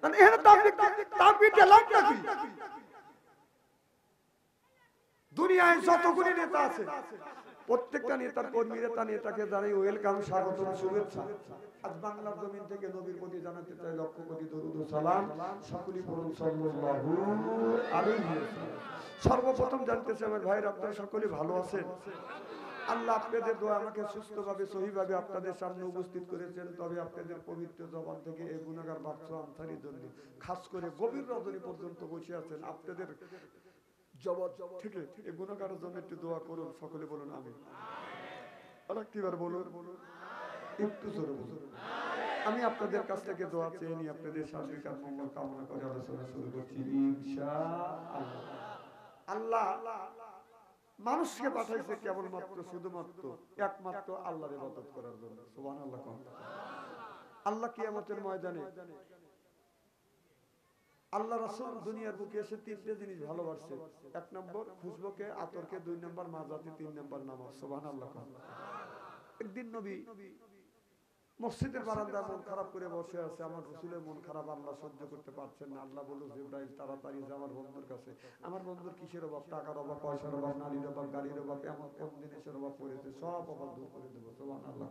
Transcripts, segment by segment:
তাহলে এখানে তাকবীর লাগবে কি? দুনিয়ায় যতগুলি নেতা আছে প্রত্যেকটা নেতার কর্মীরা তার নেতাকে জানাই ওয়েলকাম, স্বাগতম, শুভেচ্ছা। আজ বাংলার জমিন থেকে নবীর প্রতি জানাতে চাই লক্ষ কোটি দরুদ ও সালাম। সকলেই বলুন সাল্লাল্লাহু আলাইহি ওয়াসাল্লাম। সর্বপ্রথম জানতে চাই আমার ভাইরা, আপনারা সকলে ভালো আছেন? আল্লাহ আপনাদের দোয়া আমাকে সুস্থভাবে সহিভাবে আপনাদের সামনে উপস্থিত করেছেন। তবে আপনাদের পবিত্র জবান থেকে এই গুনাহগার বাচ্চা আনসারির জন্য খাস করে গভীর রজনী পর্যন্ত বসে আছেন, আপনাদের জবাব থেকে এই গুনাহগারের জন্য একটু দোয়া করুন। সকলে বলুন আমিন। আর একবার বলুন, একটু জোরে বলুন। আমি আপনাদের কাছ থেকে দোয়া চেয়ে নিয়ে আপনাদের সার্বিক মঙ্গল কামনা করে আলোচনা শুরু করছি ইনশাআল্লাহ। আল্লাহ মানুষকে পাঠাইছে কেবলমাত্র শুধুমাত্র একমাত্র আল্লাহর ইবাদত করার জন্য। সুবহানাল্লাহ। আল্লাহ কিয়ামতের ময়দানে আল্লাহ রাসূল দুনিয়ার বুকে এসে তিনটে জিনিস ভালোবাসছে। এক নম্বর খুশবুকে, আতরকে, দুই নম্বর মাজাতে, তিন নম্বর নামাজ। সুবহানাল্লাহ। একদিন নবী মসজিদের বারান্দায় মন খারাপ করে বসে আছে। আমার রাসূলের মন খারাপ আল্লাহ সহ্য করতে পারছেন না। আল্লাহ বলল, জিবরাইল তাড়াতাড়ি যা আমার বন্ধুর কাছে। আমার বন্ধুর কিসের অভাব? টাকার অভাব, পয়সার অভাব, নারীর অভাব, গাড়ির অভাব, এমন কোন জিনিসের অভাব পড়েছে, সব অভাব দূর করে দেবো। সুবহানাল্লাহ।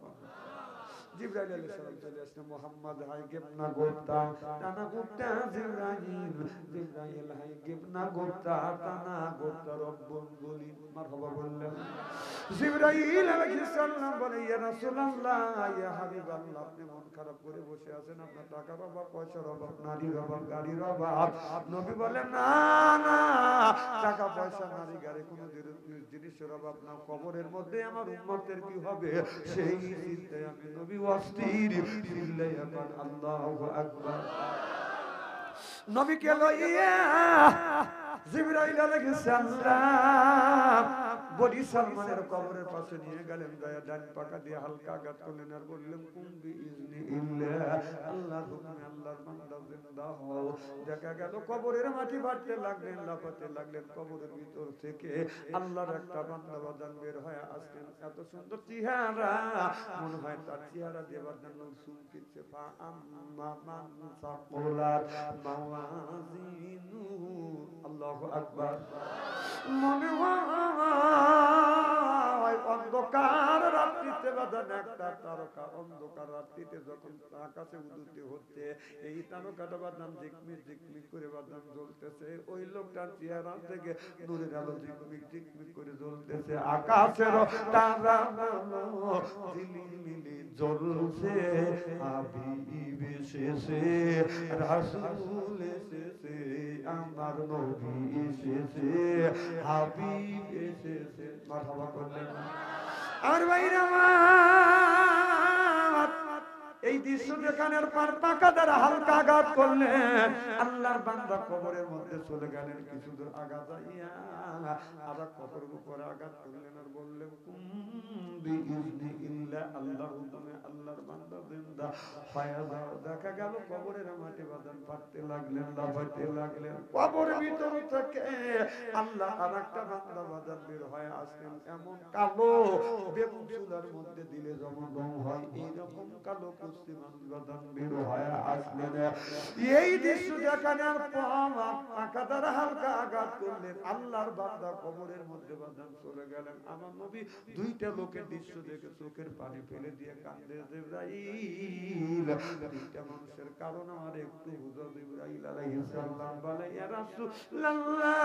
জিবরাইল আলাইহিস সালাম চলে আসলেন। মুহাম্মদ হাই গেবনা গোপ্তা টানা গোপ্তা জিবরাইল, জিবরাইল হাই গেবনা গোপ্তা টানা গোপ্তা রব্বুল বলি। মারহাবা বললেন। জিবরাইল আলাইহিস সালাম বলে, ইয়া রাসূলুল্লাহ, ইয়া হাবিবাল্লাহ, আপনি মন খারাপ করে বসে আছেন, আপনার টাকার অভাব, পয়সার অভাব, নারীর অভাব, গাড়ির অভাব। নবী বলেন, না না, টাকা পয়সা, নারী গাড়ি কোনো জিনিসের অভাব না। কবরের মধ্যে আমার উম্মতের কি হবে সেই চিন্তায় আমি নবী অস্থির। চিল্লাইয়া বলেন আল্লাহু আকবার। নবীকে লইয়া জিবরাইল আলাইহিস সালাম বনি সালমানের কবরের পাশে নিয়ে গেলেন। গায়ে ডান পাকা দিয়ে হালকা আঘাত করলেন আর বললেন, কুম বিইজনিল্লাহ, আল্লাহর হুকুমে আল্লাহর বান্দা জিন্দা হও। দেখা গেল কবরের মাটি ফাটতে লাগলেন, লাফাতে লাগলেন। কবরের ভিতর থেকে আল্লাহর একটা বান্দা বাদান বের হয়ে আসলেন। এত সুন্দর চেহারা, মনে হয় তার চেহারা দিয়ে বাদান নূর কিচ্ছে। ফা আম্মা মান সাকুলাত মাওয়াজিনু, আল্লাহু আকবার। মনে হয় অন্ধকার রাত্রিতে বাদান একটা তারকা, অন্ধকার রাত্রিতে যখন আকাশে উদুতে হচ্ছে, এই তারকাটা বাদান ঝিকমিক ঝিকমিক করে বাদান জ্বলতেছে। ওই লোকটার চেহারা থেকে নূরের আলো ঝিকমিক ঝিকমিক করে জ্বলতেছে। আকাশের তারা ঝিলিমিলি জ্বলছে। হাবিব এসেছে, রাসূল এসেছে, আমার নবী এসেছে, হাবিব এসেছে। মারহাবা করলেন। আর ভাইরা আমার এই দৃশ্য দেখানোর পর পাকা দ্বারা হালকা আঘাত করলেন। আল্লাহর বান্দা কবরের মধ্যে চলে গেলেন। কিছু দূর আঘাত আইয়া আর কবরের উপরে আঘাত করলেন আর বললেন, কুম বিইজনিল্লাহ, আল্লাহর হুকুমে আল্লাহর বান্দা জিন্দা হয়ে যাও। দেখা গেল কবরের মাটি বাদান ফাটতে লাগলেন, লাফাইতে লাগলেন। কবরের ভিতর থেকে আল্লাহ আর একটা বান্দা বাদান বের হয়ে আসলেন। এমন কালো, বেগুন চুলার মধ্যে দিলে যেমন রং হয়, এইরকম কালো কুস্তি মানুষ বাদান বের হয়ে আসলেন। এই দৃশ্য দেখানোর পর পাকা দ্বারা হালকা আঘাত করলেন। আল্লাহর বান্দা কবরের মধ্যে বাদান চলে গেলেন। আমার নবী দুইটা লোকের দৃশ্য দেখে চোখের পানি ফেলে দিয়ে কান্দে। জিবরাইল, দুইটা মানুষের কারণ আমার একটু বুঝো। জিবরাইল আলাইহিস সালাম বলে, ইয়া রাসূলুল্লাহ,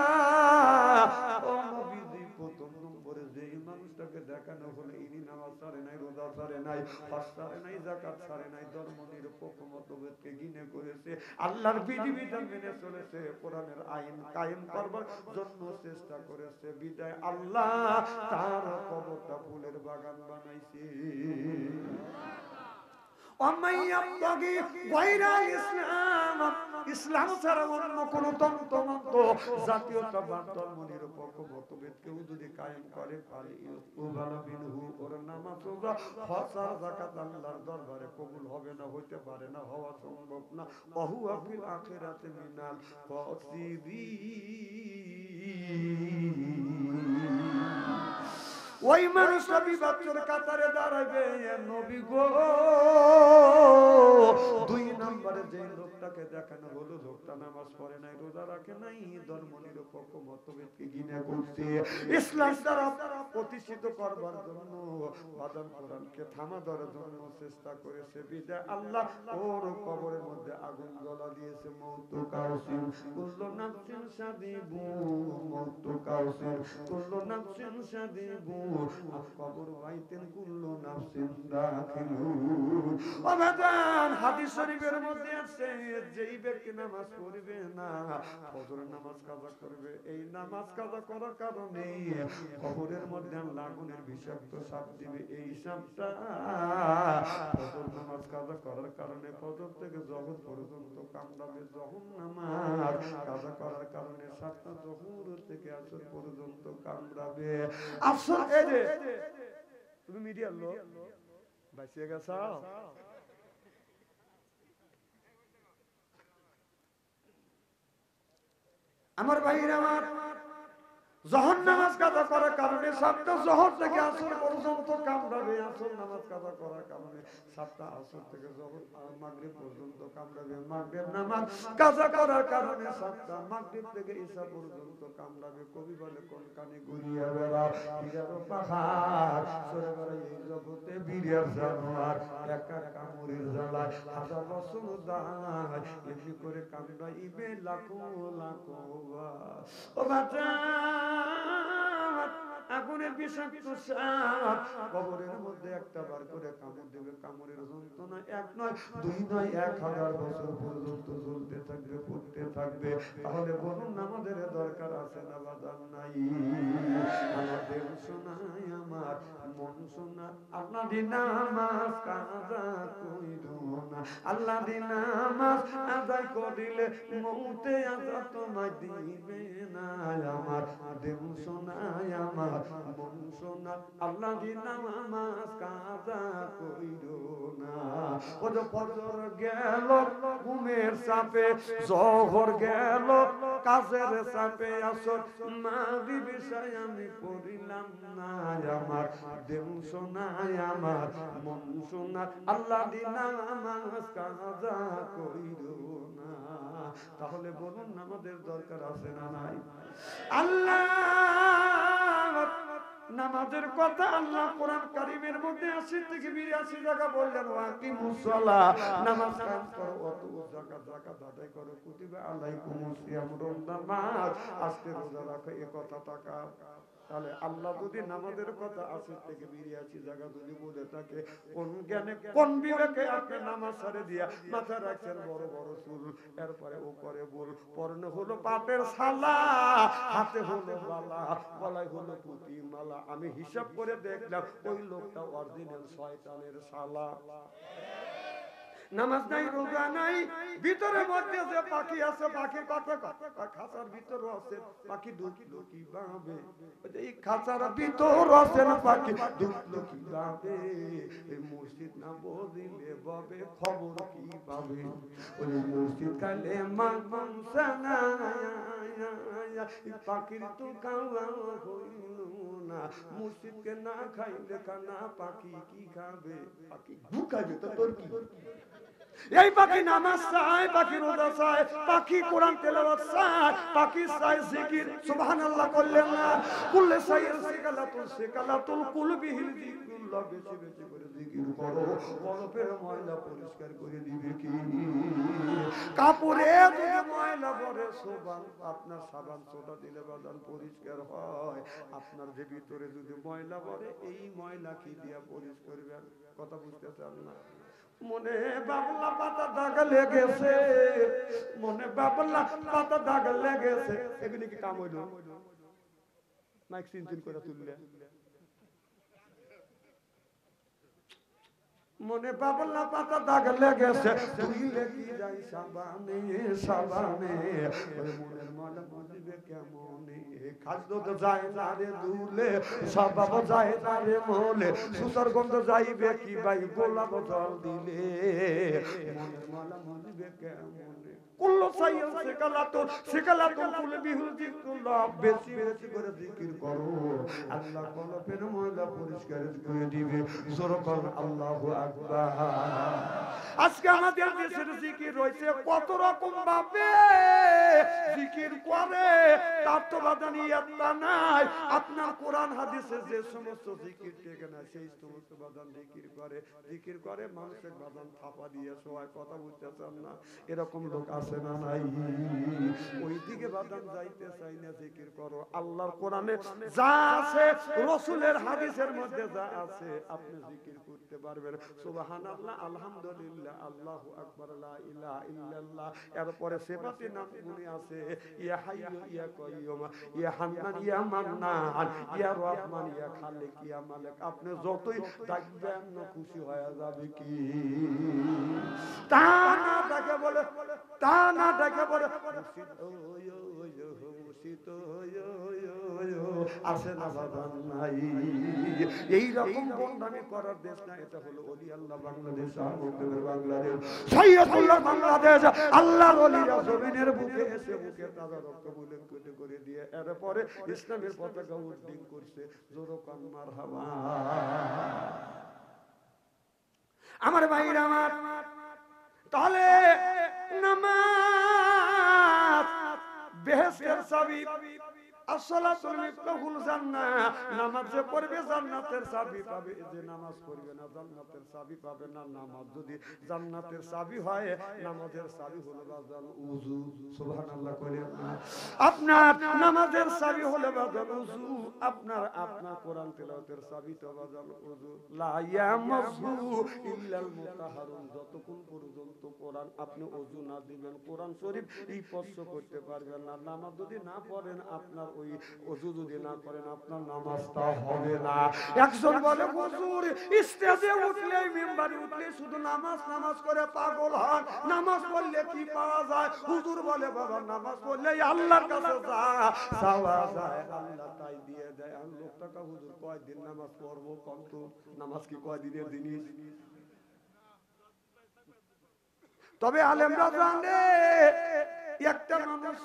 ও নবীজি, প্রথম নম্বরে যে মানুষটাকে দেখানো হলো, ইনি নামাজ ছাড়ে নাই, রোজা ছাড়ে নাই, হজ ছাড়ে নাই, যাকাত ছাড়ে নাই, ধর্ম নিরপেক্ষ মতভেদকে ঘৃণা করেছে, আল্লাহর বিধিবিধান মেনে চলেছে, কোরআনের আইন কায়েম করবার জন্য চেষ্টা করেছে। বিদায় আল্লাহ তার কবরটা ফুলের বাগান বানাইছে। ইসলাম ছাড়া অন্য কোন তন্ত্র জাতীয়তাবাদ, ধর্ম নিরপেক্ষ মতভেদ কেউ যদি কায়েম করে পারে, ওর নামাজ রোজা হজ আর যাকাত আল্লাহর দরবারে কবুল হবে না, হইতে পারে না, হওয়া সম্ভব না। ওহুয়া ফিল আখিরাতি মিনাল খাসিরিন। ওই মানুষটা বিবাচ্চর কাতারে দাঁড়াবে নবী গো। 2 নম্বরে যে লোকটাকে দেখানো হলো, লোকটা নামাজ পড়ে নাই, রোজা রাখে নাই, ধর্ম নিরপেক্ষ মতভেদকে ঘৃণা করছে, ইসলাম দ্বারা প্রতিষ্ঠিত করবার জন্য বাদান কোরআনকে থামা দেওয়ার জন্য চেষ্টা করেছে, বিদায় আল্লাহ ওর কবরের মধ্যে আগুন জ্বলা দিয়েছে। মৌতু কাউসিন কুল্লু নাফসিন সাদিবু, মৌতু কাউসিন কুল্লু নাফসিন সাদিবু, আর কবর বাইতেন কুল্লু নাফসিন দাখিলুন। ওবাদান হাদিস শরীফের মধ্যে আছে, যেই ব্যক্তি নামাজ পড়বে না, ফজরের নামাজ কাজা করবে, এই নামাজ কাজা করার কারণে কবরের মধ্যে আগুনের বিষাক্ত সাপ দিবে। এই সাপটা ফজর নামাজ কাজা করার কারণে ফজর থেকে জহর পর্যন্ত কামড়াবে, জহর নামাজ কাজা করার কারণে সাতটা জহর থেকে আসর পর্যন্ত কামড়াবে। আসর এই যে তুমি মিডিয়ার লোক বাঁচিয়ে গেছো। আমার ভাইরা আমার, জহর নামাজ কাজা করার কারণে সাতটা জহর থেকে আসর পর্যন্ত কামড়াবে, আসর নামাজ কাজা করার কারণে সাতটা আসর থেকে জহর মাগরিব পর্যন্ত কামড়াবে, মাগরিব নামাজ কাজা করার কারণে সাতটা মাগরিব থেকে ঈশা পর্যন্ত কামড়াবে। কবি বলে কোন কানে ঘুরিয়া বেড়া হীরার পাহাড়, সরে বেড়া এই জগতে বীরের জানোয়ার, একা কামড়ের জ্বালায় হাজার বছর দায়, এমনি করে কামড়াইবে লাখো লাখো। ও বাচ্চা আগুনের বিষাক্ত সাপ কবরের মধ্যে একটা বার করে কামড় দেবে, কামড়ের যন্ত্রণা 1 নয় 2 নয় 1000 বছর পর্যন্ত চলতে থাকবে, পড়তে থাকবে। তাহলে বলুন আমাদের দরকার আছে না বাজার নাই? আমাদের শোনায় আমার মন শোনা, আল্লাহ দি নামাজ কাজা কইরো না, আল্লাহ দি নামাজ আদায় করিলে মউতে আযাব তোমায় দিবে না। আমার দেহ শোনায় আমার মন শোনা, আল্লাহ দি নামাজ কাজা কইরো না। ও যে ফজর গেল ঘুমের চাপে, জোহর গেল কাজের চাপে, আসর মাগরিব ঈশা আমি পড়িলাম না। আমার দেহ শোনায় আমার মন শোনা, আল্লাহ দি নামাজ কাজা কইরো না। তাহলে বলুন আমাদের দরকার আছে না নাই? আল্লাহ নামাজের কথা আল্লাহ কোরআন কারীমের মধ্যে 80 থেকে 82 জায়গা বললেন, ওয়াকিমুস সালাহ, নামাজ কায়েম করো, ওয়াতু যাকাত, যাকাত আদায় করো, কুতিবা আলাইকুমুস সিয়াম, নামাজ আজকে রোজা রাখো, এই কথা টাকা। তাহলে আল্লাহ যদি নামাজের কথা 80 থেকে 82 জায়গা যদি বলে থাকে, কোন জ্ঞানে কোন বিবেকে আপনি নামাজ ছেড়ে দিয়া মাথা রাখছেন বড় বড় চুল, এরপরে ও করে বল, পরনে হলো পাটের শালা, হাতে হলো বালা, গলায় হলো পুঁতি মালা। আমি হিসাব করে দেখলাম ওই লোকটা অরিজিনাল শয়তানের শালা। নামাজ নাই, রোজা নাই, ভিতরের মধ্যে যে পাখি আছে, পাখির কথা খাঁচার ভিতর আছে পাখি, ঢুকলো কিভাবে? এই খাঁচার ভিতর আছে না পাখি, ঢুকলো কিভাবে? এই মসজিদ না বদিলে বাবে খবর কি পাবে? ওই মসজিদ কালে মাংসানা পাখির তো খাওয়া হইল না, মসজিদকে না খাইলে কানা পাখি কি খাবে? পাখি ঢুকাবে তো তোর কি? এই পাখি নামাজ চায়, পাখি রোজা চায়, পাখি কোরআন তেলাওয়াত চায়, পাখি চায় জিকির, সুবহানাল্লাহ করলেন না? কুল্লে সাইয়্যিদ সিকালাতুল কুলবিহিল যিকরুল্লাহ, বেশি বেশি করে জিকির করো, কলবের ময়লা পরিষ্কার করে দিবে কি? কাপড়ে যদি ময়লা পড়ে, সুবহান, আপনার সাবান সোডা দিলে বাদান পরিষ্কার হয়, আপনার যে ভিতরে যদি ময়লা পড়ে, এই ময়লা কি দিয়া পরিষ্কার করবেন? কথা বুঝতেছেন না? মনে বাবলা পাতা দাগ লেগেছে, মনে বাবলা পাতা দাগ লেগেছে, এগুলি কি কাম হইল? মাইক চিনচিন করে তুললে মনে বাবলা পাতা দাগ লেগেছে, তুইলে কি যাই সাবানে সাবানে, ওই মনের ময়লা মুজিবে কেমনে? খাদ্য তো যায় না রে দুলে, স্বভাব যায় না রে মোলে, সুতার গন্ধ যাইবে কি ভাই গোলাপ জল দিলে? মনের ময়লা মুজিবে কেমনে? কুল্লু সাইয়ান সিকালাতুন সিকালাতুন কুল বিহুল যিকরুল্লাহ বেশি বেশি করে জিকির করো আল্লাহ কলবের ময়লা পরিষ্কার করে দিবে জোরে বল আল্লাহু আকবার আজকে আমাদের দেশের জিকির রয়েছে কত রকম ভাবে জিকির করে তার তো বাদানি একটা নাই আপনার কোরআন হাদিসে যে সমস্ত জিকির থেকে না সেই সমস্ত বাদান জিকির করে মানুষের বাদান থাপা দিয়ে সবাই কথা বুঝতেছেন না এরকম লোক আছে না নাই ওই দিকে বাদান যাইতে চাই না জিকির করো আল্লাহর কোরআনে যা আছে রাসূলের হাদিসের মধ্যে যা আছে আপনি জিকির করতে পারবেন সুবহানাল্লাহ আলহামদুলিল্লাহ আল্লাহু আকবার লা ইলাহা ইল্লাল্লাহ এরপরে সিফাতে নাম গুণে আছে ইয়া হাইয়ু ইয়া কাইয়ুম ইয়া হান্নান ইয়া মান্নান ইয়া রহমান ইয়া খালিক ইয়া মালিক আপনি যতই ডাকবেন না খুশি হয়ে যাবে কি তা না ডাকে বলে আসে না বাদান নাই এই রকম বন্দামি করার দেশ না এটা হলো ওলি আল্লাহ বাংলাদেশ বাংলাদেশ সৈয়দুল্লাহ বাংলাদেশ আল্লাহর ওলিরা জমিনের বুকে এসে বুকে তাজা রক্ত বলে কেটে করে দিয়ে এরপরে ইসলামের পতাকা উড্ডীন করছে জোরে কান মারহাবা আমার ভাইরা আমার তাহলে নামাজ বেহেশতের চাবি আসসালাতুল মিফতাহুল জান্নাহ নামাজ যে পড়বে জান্নাতের চাবি পাবে যে নামাজ পড়বে না জান্নাতের চাবি পাবে না নামাজ যদি জান্নাতের চাবি হয় নামাজের চাবি হলো বাজান ওযু সুবহানাল্লাহ কইলেন না আপনার নামাজের চাবি হলো বাজান ওযু আপনার কোরআন তেলাওয়াতের চাবি তো বাজান ওযু লা ইয়ামাসু ইল্লাল মুতাহহারুন যতক্ষণ পর্যন্ত কোরআন আপনি ওযু না দিবেন কোরআন শরীফ স্পর্শ করতে পারবেন না নামাজ যদি না পড়েন আপনার ওই ওযু যদি না করেন আপনার নামাজটা হবে না একজন বলে হুজুর স্টেজে উঠলে মিম্বারে উঠলে শুধু নামাজ করে পাগল হন নামাজ পড়লে কি পাওয়া যায় হুজুর বলে বাবা নামাজ পড়লে আল্লাহর কাছে যাওয়া যায় আল্লাহ তাই দিয়ে দেয় আর লোকটাকে হুজুর কয়দিন নামাজ পড়বো কত নামাজ কি কয়দিনের জিনিস তবে আলেমরা জানে একটা মানুষ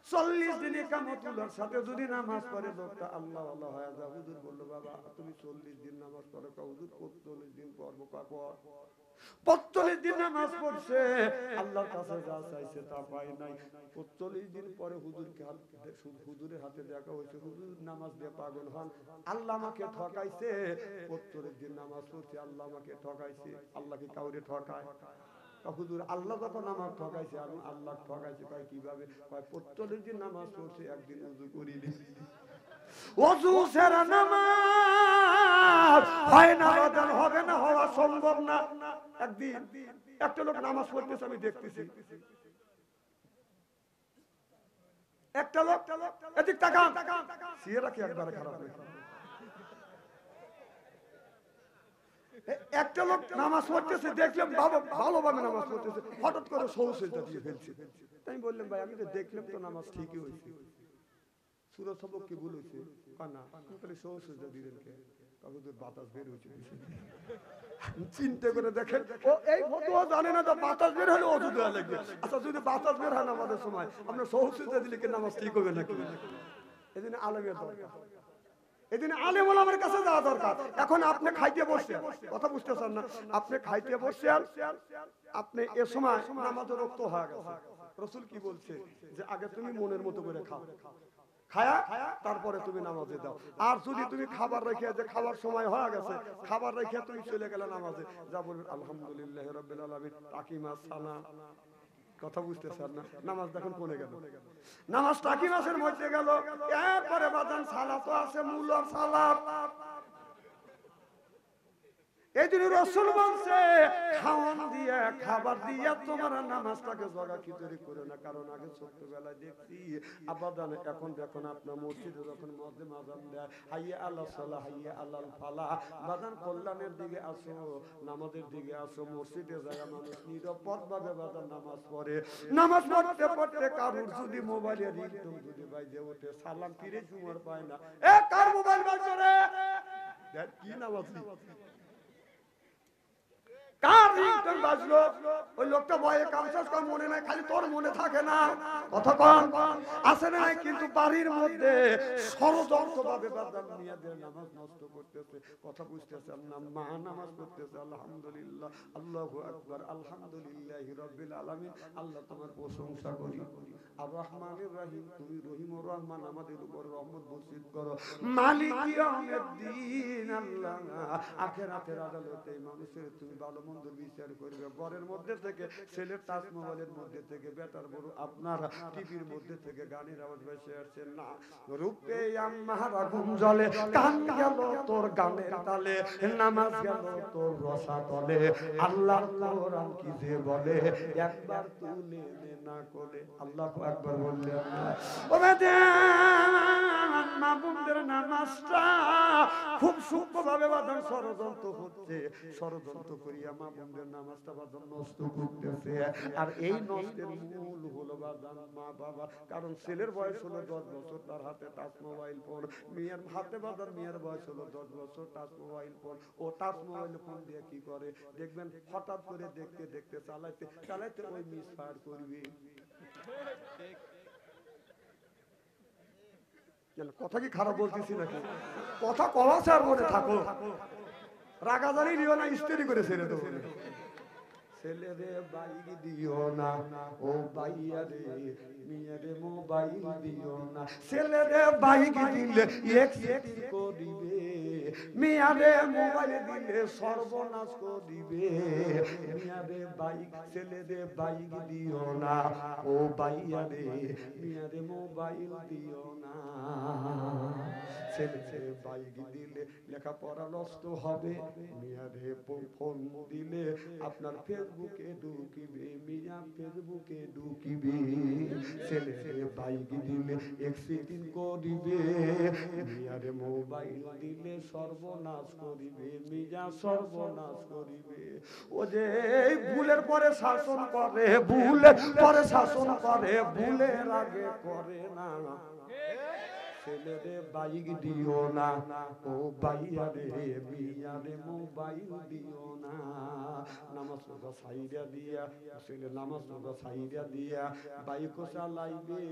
40 দিন ইকামতুল্লাহর সাথে যদি নামাজ পড়ে লোকটা আল্লাহ আল্লাহ হয়ে যায় হুজুর বলল বাবা তুমি 40 দিন নামাজ পড়ো হুজুর 45 দিন পড়বো কাপড় 45 দিন নামাজ পড়ছে আল্লাহর কাছে যা চাইছে তা পায় নাই 45 দিন পরে হুজুরের হাতে দেখা হয়েছে হুজুর নামাজ দিয়ে পাগল হন আল্লাহ আমাকে ঠকাইছে 45 দিন নামাজ পড়ছে আল্লাহ আমাকে ঠকাইছে আল্লাহ কি কাউরে ঠকায় হুজুর আল্লাহ যখন নামাজ ঠকাইছে আর আল্লাহ ঠকাইছে কয় কিভাবে কয় 45 দিন নামাজ পড়ছে একদিন ওযু করিনি ওযু ছাড়া নামাজ হয় না বাদান হবে না হওয়া সম্ভব না একদিন একটা লোক নামাজ পড়তেছে আমি দেখতেছি একটা লোক এদিক তাকান সিয়ারা কি একবার খারাপ হয়ে একটা লোক নামাজ পড়তেছে দেখলাম ভালোভাবে নামাজ পড়তেছে হঠাৎ করে সহজটা দিয়ে ফেলছে তাই বললাম ভাই আমি তো দেখলাম তো নামাজ ঠিকই হয়েছে সূরা সবক কি ভুল হয়েছে না তাহলে সহজটা দিলেন কে কাগজের বাতাস বের হয়েছে চিন্তা করে দেখেন ও এই ফতোয়া জানে না তো বাতাস বের হলে ওযু দেওয়া লাগবে আচ্ছা যদি বাতাস বের হয় না আমাদের সময় আমরা সহজটা দিলে কি নামাজ ঠিক হবে নাকি এজন্য আলেমের দরকার এদিন আলেম ওলামার কাছে যাওয়া দরকার এখন আপনি খাইতে বসছেন কথা বুঝতেছেন না আপনি খাইতে বসছেন আপনি এ সময় নামাজের রক্ত হয়ে গেছে রাসূল কি বলছে যে আগে তুমি মনের মতো করে খাও খায়া তারপরে তুমি নামাজে দাও আর যদি তুমি খাবার রেখে যে খাবার সময় হয়ে গেছে খাবার রেখে তুমি চলে গেলে নামাজে যা বলবেন আলহামদুলিল্লাহি রাব্বিল আলামিন তাকিমা সানা কথা বুঝতেছেন না নামাজ দেখুন কোনে গেল নামাজ টাকি মাসের মধ্যে গেল এরপরে বাজান সালাত আছে মুলার সালাত এই দিন রাসূল বলছে খাওয়ান দিয়া খাবার দিয়া তোমার নামাজটাকে জগা খিচুড়ি করে না কারণ আগে ছোটবেলায় দেখছি আবাদান এখন দেখুন আপনার মসজিদে যখন মুয়াজ্জিন আযান দেয় হাইয়া আলাস সালাহ হাইয়া আলাল ফালাহ বাদান কল্যাণের দিকে আসো নামাজের দিকে আসো মসজিদে যায় মানুষ নিরাপদভাবে বাদান নামাজ পড়ে নামাজ পড়তে পড়তে কারুর যদি মোবাইলে রিংটোন যদি বাজে ওঠে সালাম ফিরে জুমার পায় না এ কার মোবাইল বাজছে রে দেখ কি নামাজ কার রিংটোন বাজলো ওই লোকটা ভয়ে কামসাস কম মনে নাই খালি তোর মনে থাকে না কথা কম আছে না নাই কিন্তু বাড়ির মধ্যে ষড়যন্ত্রভাবে বাদাম মিয়াদের নামাজ নষ্ট করতেছে কথা বুঝতেছে না মা নামাজ পড়তেছে আলহামদুলিল্লাহ আল্লাহু আকবার আলহামদুলিল্লাহি রাব্বিল আলামিন আল্লাহ তোমার প্রশংসা করি আর রহমানির রহিম তুমি রহিম ও রহমান আমাদের উপর রহমত বর্ষিত করো মালিক ইয়াউমিদ্দিন আল্লাহ আখিরাতের আদালতে মানুষের তুমি ভালো মন্দ বিচার করবে ঘরের মধ্যে থেকে ছেলের টাচ মোবাইলের মধ্যে থেকে বেটার বড় আপনার টিভির মধ্যে থেকে গানের আওয়াজ ভেসে আসছে না রূপে আমারা ঘুম জলে কান গেল তোর গানের তালে নামাজ গেল তোর রসা তলে আল্লাহর কোরআন কি যে বলে একবার তুলে নে না কোলে আল্লাহু আকবার বললেন ও বেদান মাহবুবদের নামাজটা খুব সূক্ষ্মভাবে বাদান ষড়যন্ত্র হচ্ছে ষড়যন্ত্র করিয়া মাহবুবদের নামাজটা বাদান নষ্ট করতেছে আর এই নষ্টের মূল হলো বাদান মা বাবা কারণ ছেলের বয়স হলো 10 বছর তার হাতে টাচ মোবাইল ফোন মেয়ের হাতে বাদান মেয়ের বয়স হলো 10 বছর টাচ মোবাইল ফোন ও টাচ মোবাইল ফোন দিয়ে কি করে দেখবেন হঠাৎ করে দেখতে দেখতে চালাইতে চালাইতে ওই মিস ফায়ার করবে কথা কি খারাপ বলতেছি নাকি কথা কওয়াছে আর মনে থাকো রাগাজানি নিও না ইস্তেরি করে ছেড়ে দেবো ছেলে রে বাইক দিও না ও বাইয়া রে মিয়া রে মোবাইল দিও না ছেলে রে বাইক দিলে এক্সিডেন্ট করিবে মিয়া রে মোবাইল দিলে সর্বনাশ করিবে মিয়া রে বাইক ছেলে রে বাইক দিও না ও বাইয়া রে মিয়া রে মোবাইল দিও না ছেলে রে বাইক দিলে লেখাপড়া নষ্ট হবে মিয়া রে ফোন দিলে আপনার ফেসবুকে ঢুকিবে মিয়া ফেসবুকে ঢুকিবে ছেলে বাইক দিলে এক্সিডেন্ট করিবে মিয়া রে মোবাইল দিলে সর্বনাশ করিবে মিয়া সর্বনাশ করিবে ও যে ভুলের পরে শাসন করে ভুলের পরে শাসন করে ভুলের আগে করে না ছেলে রে বাইক দিও না ও বাইয়া রে মিয়া রে মোবাইল দিও না নামাজ রোজা সাইরা দিয়া ছেলে নামাজ রোজা সাইরা দিয়া বাইক চালাইবে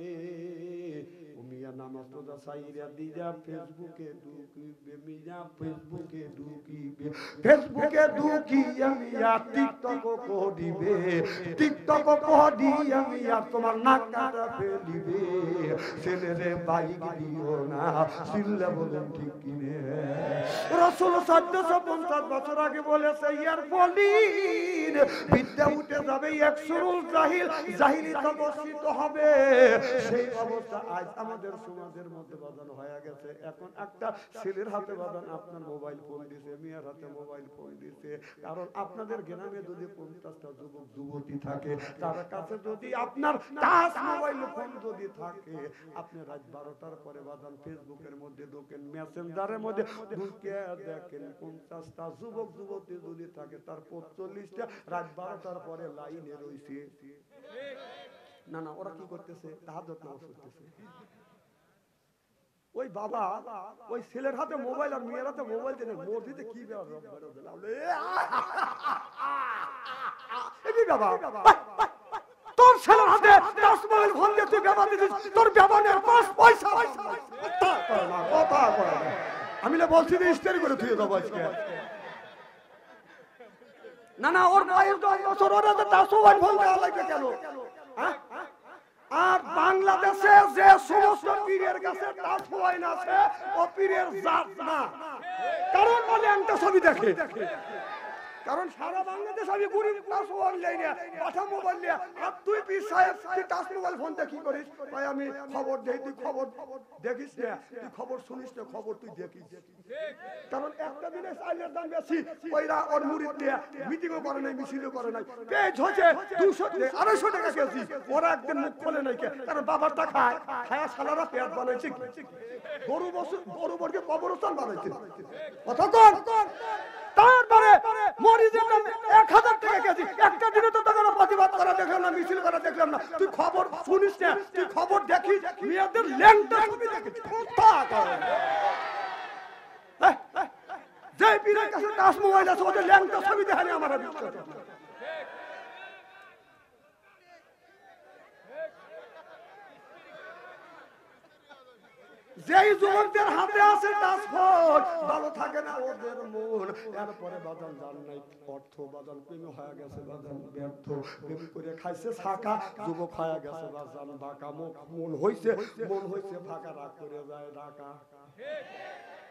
ও মিয়া নামাজ রোজা সাইরা দিয়া ফেসবুকে ঢুকিবে মিয়া ফেসবুকে ঢুকিবে ফেসবুকে ঢুকিয়া মিয়া টিকটক করিবে টিকটক করিয়া মিয়া তোমার নাক কাটা ফেলিবে ছেলে রে বাইক দিও না সিল্লা বলেন ঠিক কিনে রাসূল 1450 বছর আগে বলেছে ইয়ার বলিন বিদ্যা উঠে যাবে একসুরুল জাহিল জাহিলিয়ত বর্ষিত হবে সেই অবস্থা আজ আমাদের সমাজের মধ্যে বাজানো হয়ে গেছে এখন একটা ছেলের হাতে বাজান আপনার মোবাইল ফোন দিছে মেয়ের হাতে মোবাইল ফোন দিছে কারণ আপনাদের গ্রামে যদি 50টা যুবক যুবতী থাকে তার কাছে যদি আপনার টাচ মোবাইল ফোন যদি থাকে আপনি রাত 12টার পরে বাজান ফেসবুকের মধ্যে ঢোকেন মেসেঞ্জারের মধ্যে ঢুকে দেখেন 50টা যুবক যুবতী যদি থাকে তার 45টা রাত 12টার পরে লাইনে রইছে না না ওরা কি করতেছে তাহাজ্জুদ নামাজ পড়তেছে ওই বাবা ওই ছেলের হাতে মোবাইল আর মেয়ের হাতে মোবাইল দিয়ে মসজিদে কি বাবা তোর ছেলের হাতে 10 মোবাইল ফোন দিয়ে তুই ব্যবহার দিছিস তোর ব্যবহারের 5 পয়সা কথা কয় না আমি না বলছি যে ইস্তেরি করে তুই দেবো আজকে না না ওর বয়স 10 বছর ওর হাতে 10 মোবাইল ফোন দেওয়া লাগবে কেন হ্যাঁ আর বাংলাদেশে যে সমস্ত পীরের কাছে টাচ মোবাইল আছে ও পীরের জাত না কারণ বলে একটা ছবি দেখে কারণ সারা বাংলাদেশ আমি গরিব টাচ মোবাইল নেই না পাঠা মোবাইল নিয়ে আর তুই পীর সাহেব তুই টাচ মোবাইল ফোনতে কি করিস ভাই আমি খবর দেই তুই খবর দেখিস না তুই খবর শুনিস না খবর তুই দেখিস কারণ একটা দিনে চাইলের দাম বেশি ওইরা ওর মুরিদ নিয়ে মিটিংও করে নাই মিছিলও করে নাই পেজ হচ্ছে 200-250 টাকা কেজি ওরা একদিন মুখ খোলে নাই কারণ বাবারটা খায় খায়া সালারা পেট বানাইছে গরু বর্গে কবরস্থান বানাইছে কতক্ষণ তারপরে মরিচের দাম 1000 টাকা কেজি একটা দিনে তো তোকে প্রতিবাদ করা দেখলাম না মিছিল করা দেখলাম না তুই খবর শুনিস না তুই খবর দেখিস মেয়েদের ল্যাংটা ছবি দেখিস কথা কয় যে পীরের কাছে টাচ মোবাইল আছে ওদের ল্যাংটা ছবি দেখানি আমার বিশ্বাস যেই যুবকদের হাতে আছে টাচফোন ভালো থাকে না ওদের মন এরপরে বাজান জান নাই অর্থ বাজান প্রেম হয়ে গেছে বাজান ব্যর্থ প্রেম করে খাইছে ছাকা যুবক হয়ে গেছে বাজান বাঁকা মন হইছে ফাঁকা রাগ করে যায় ঢাকা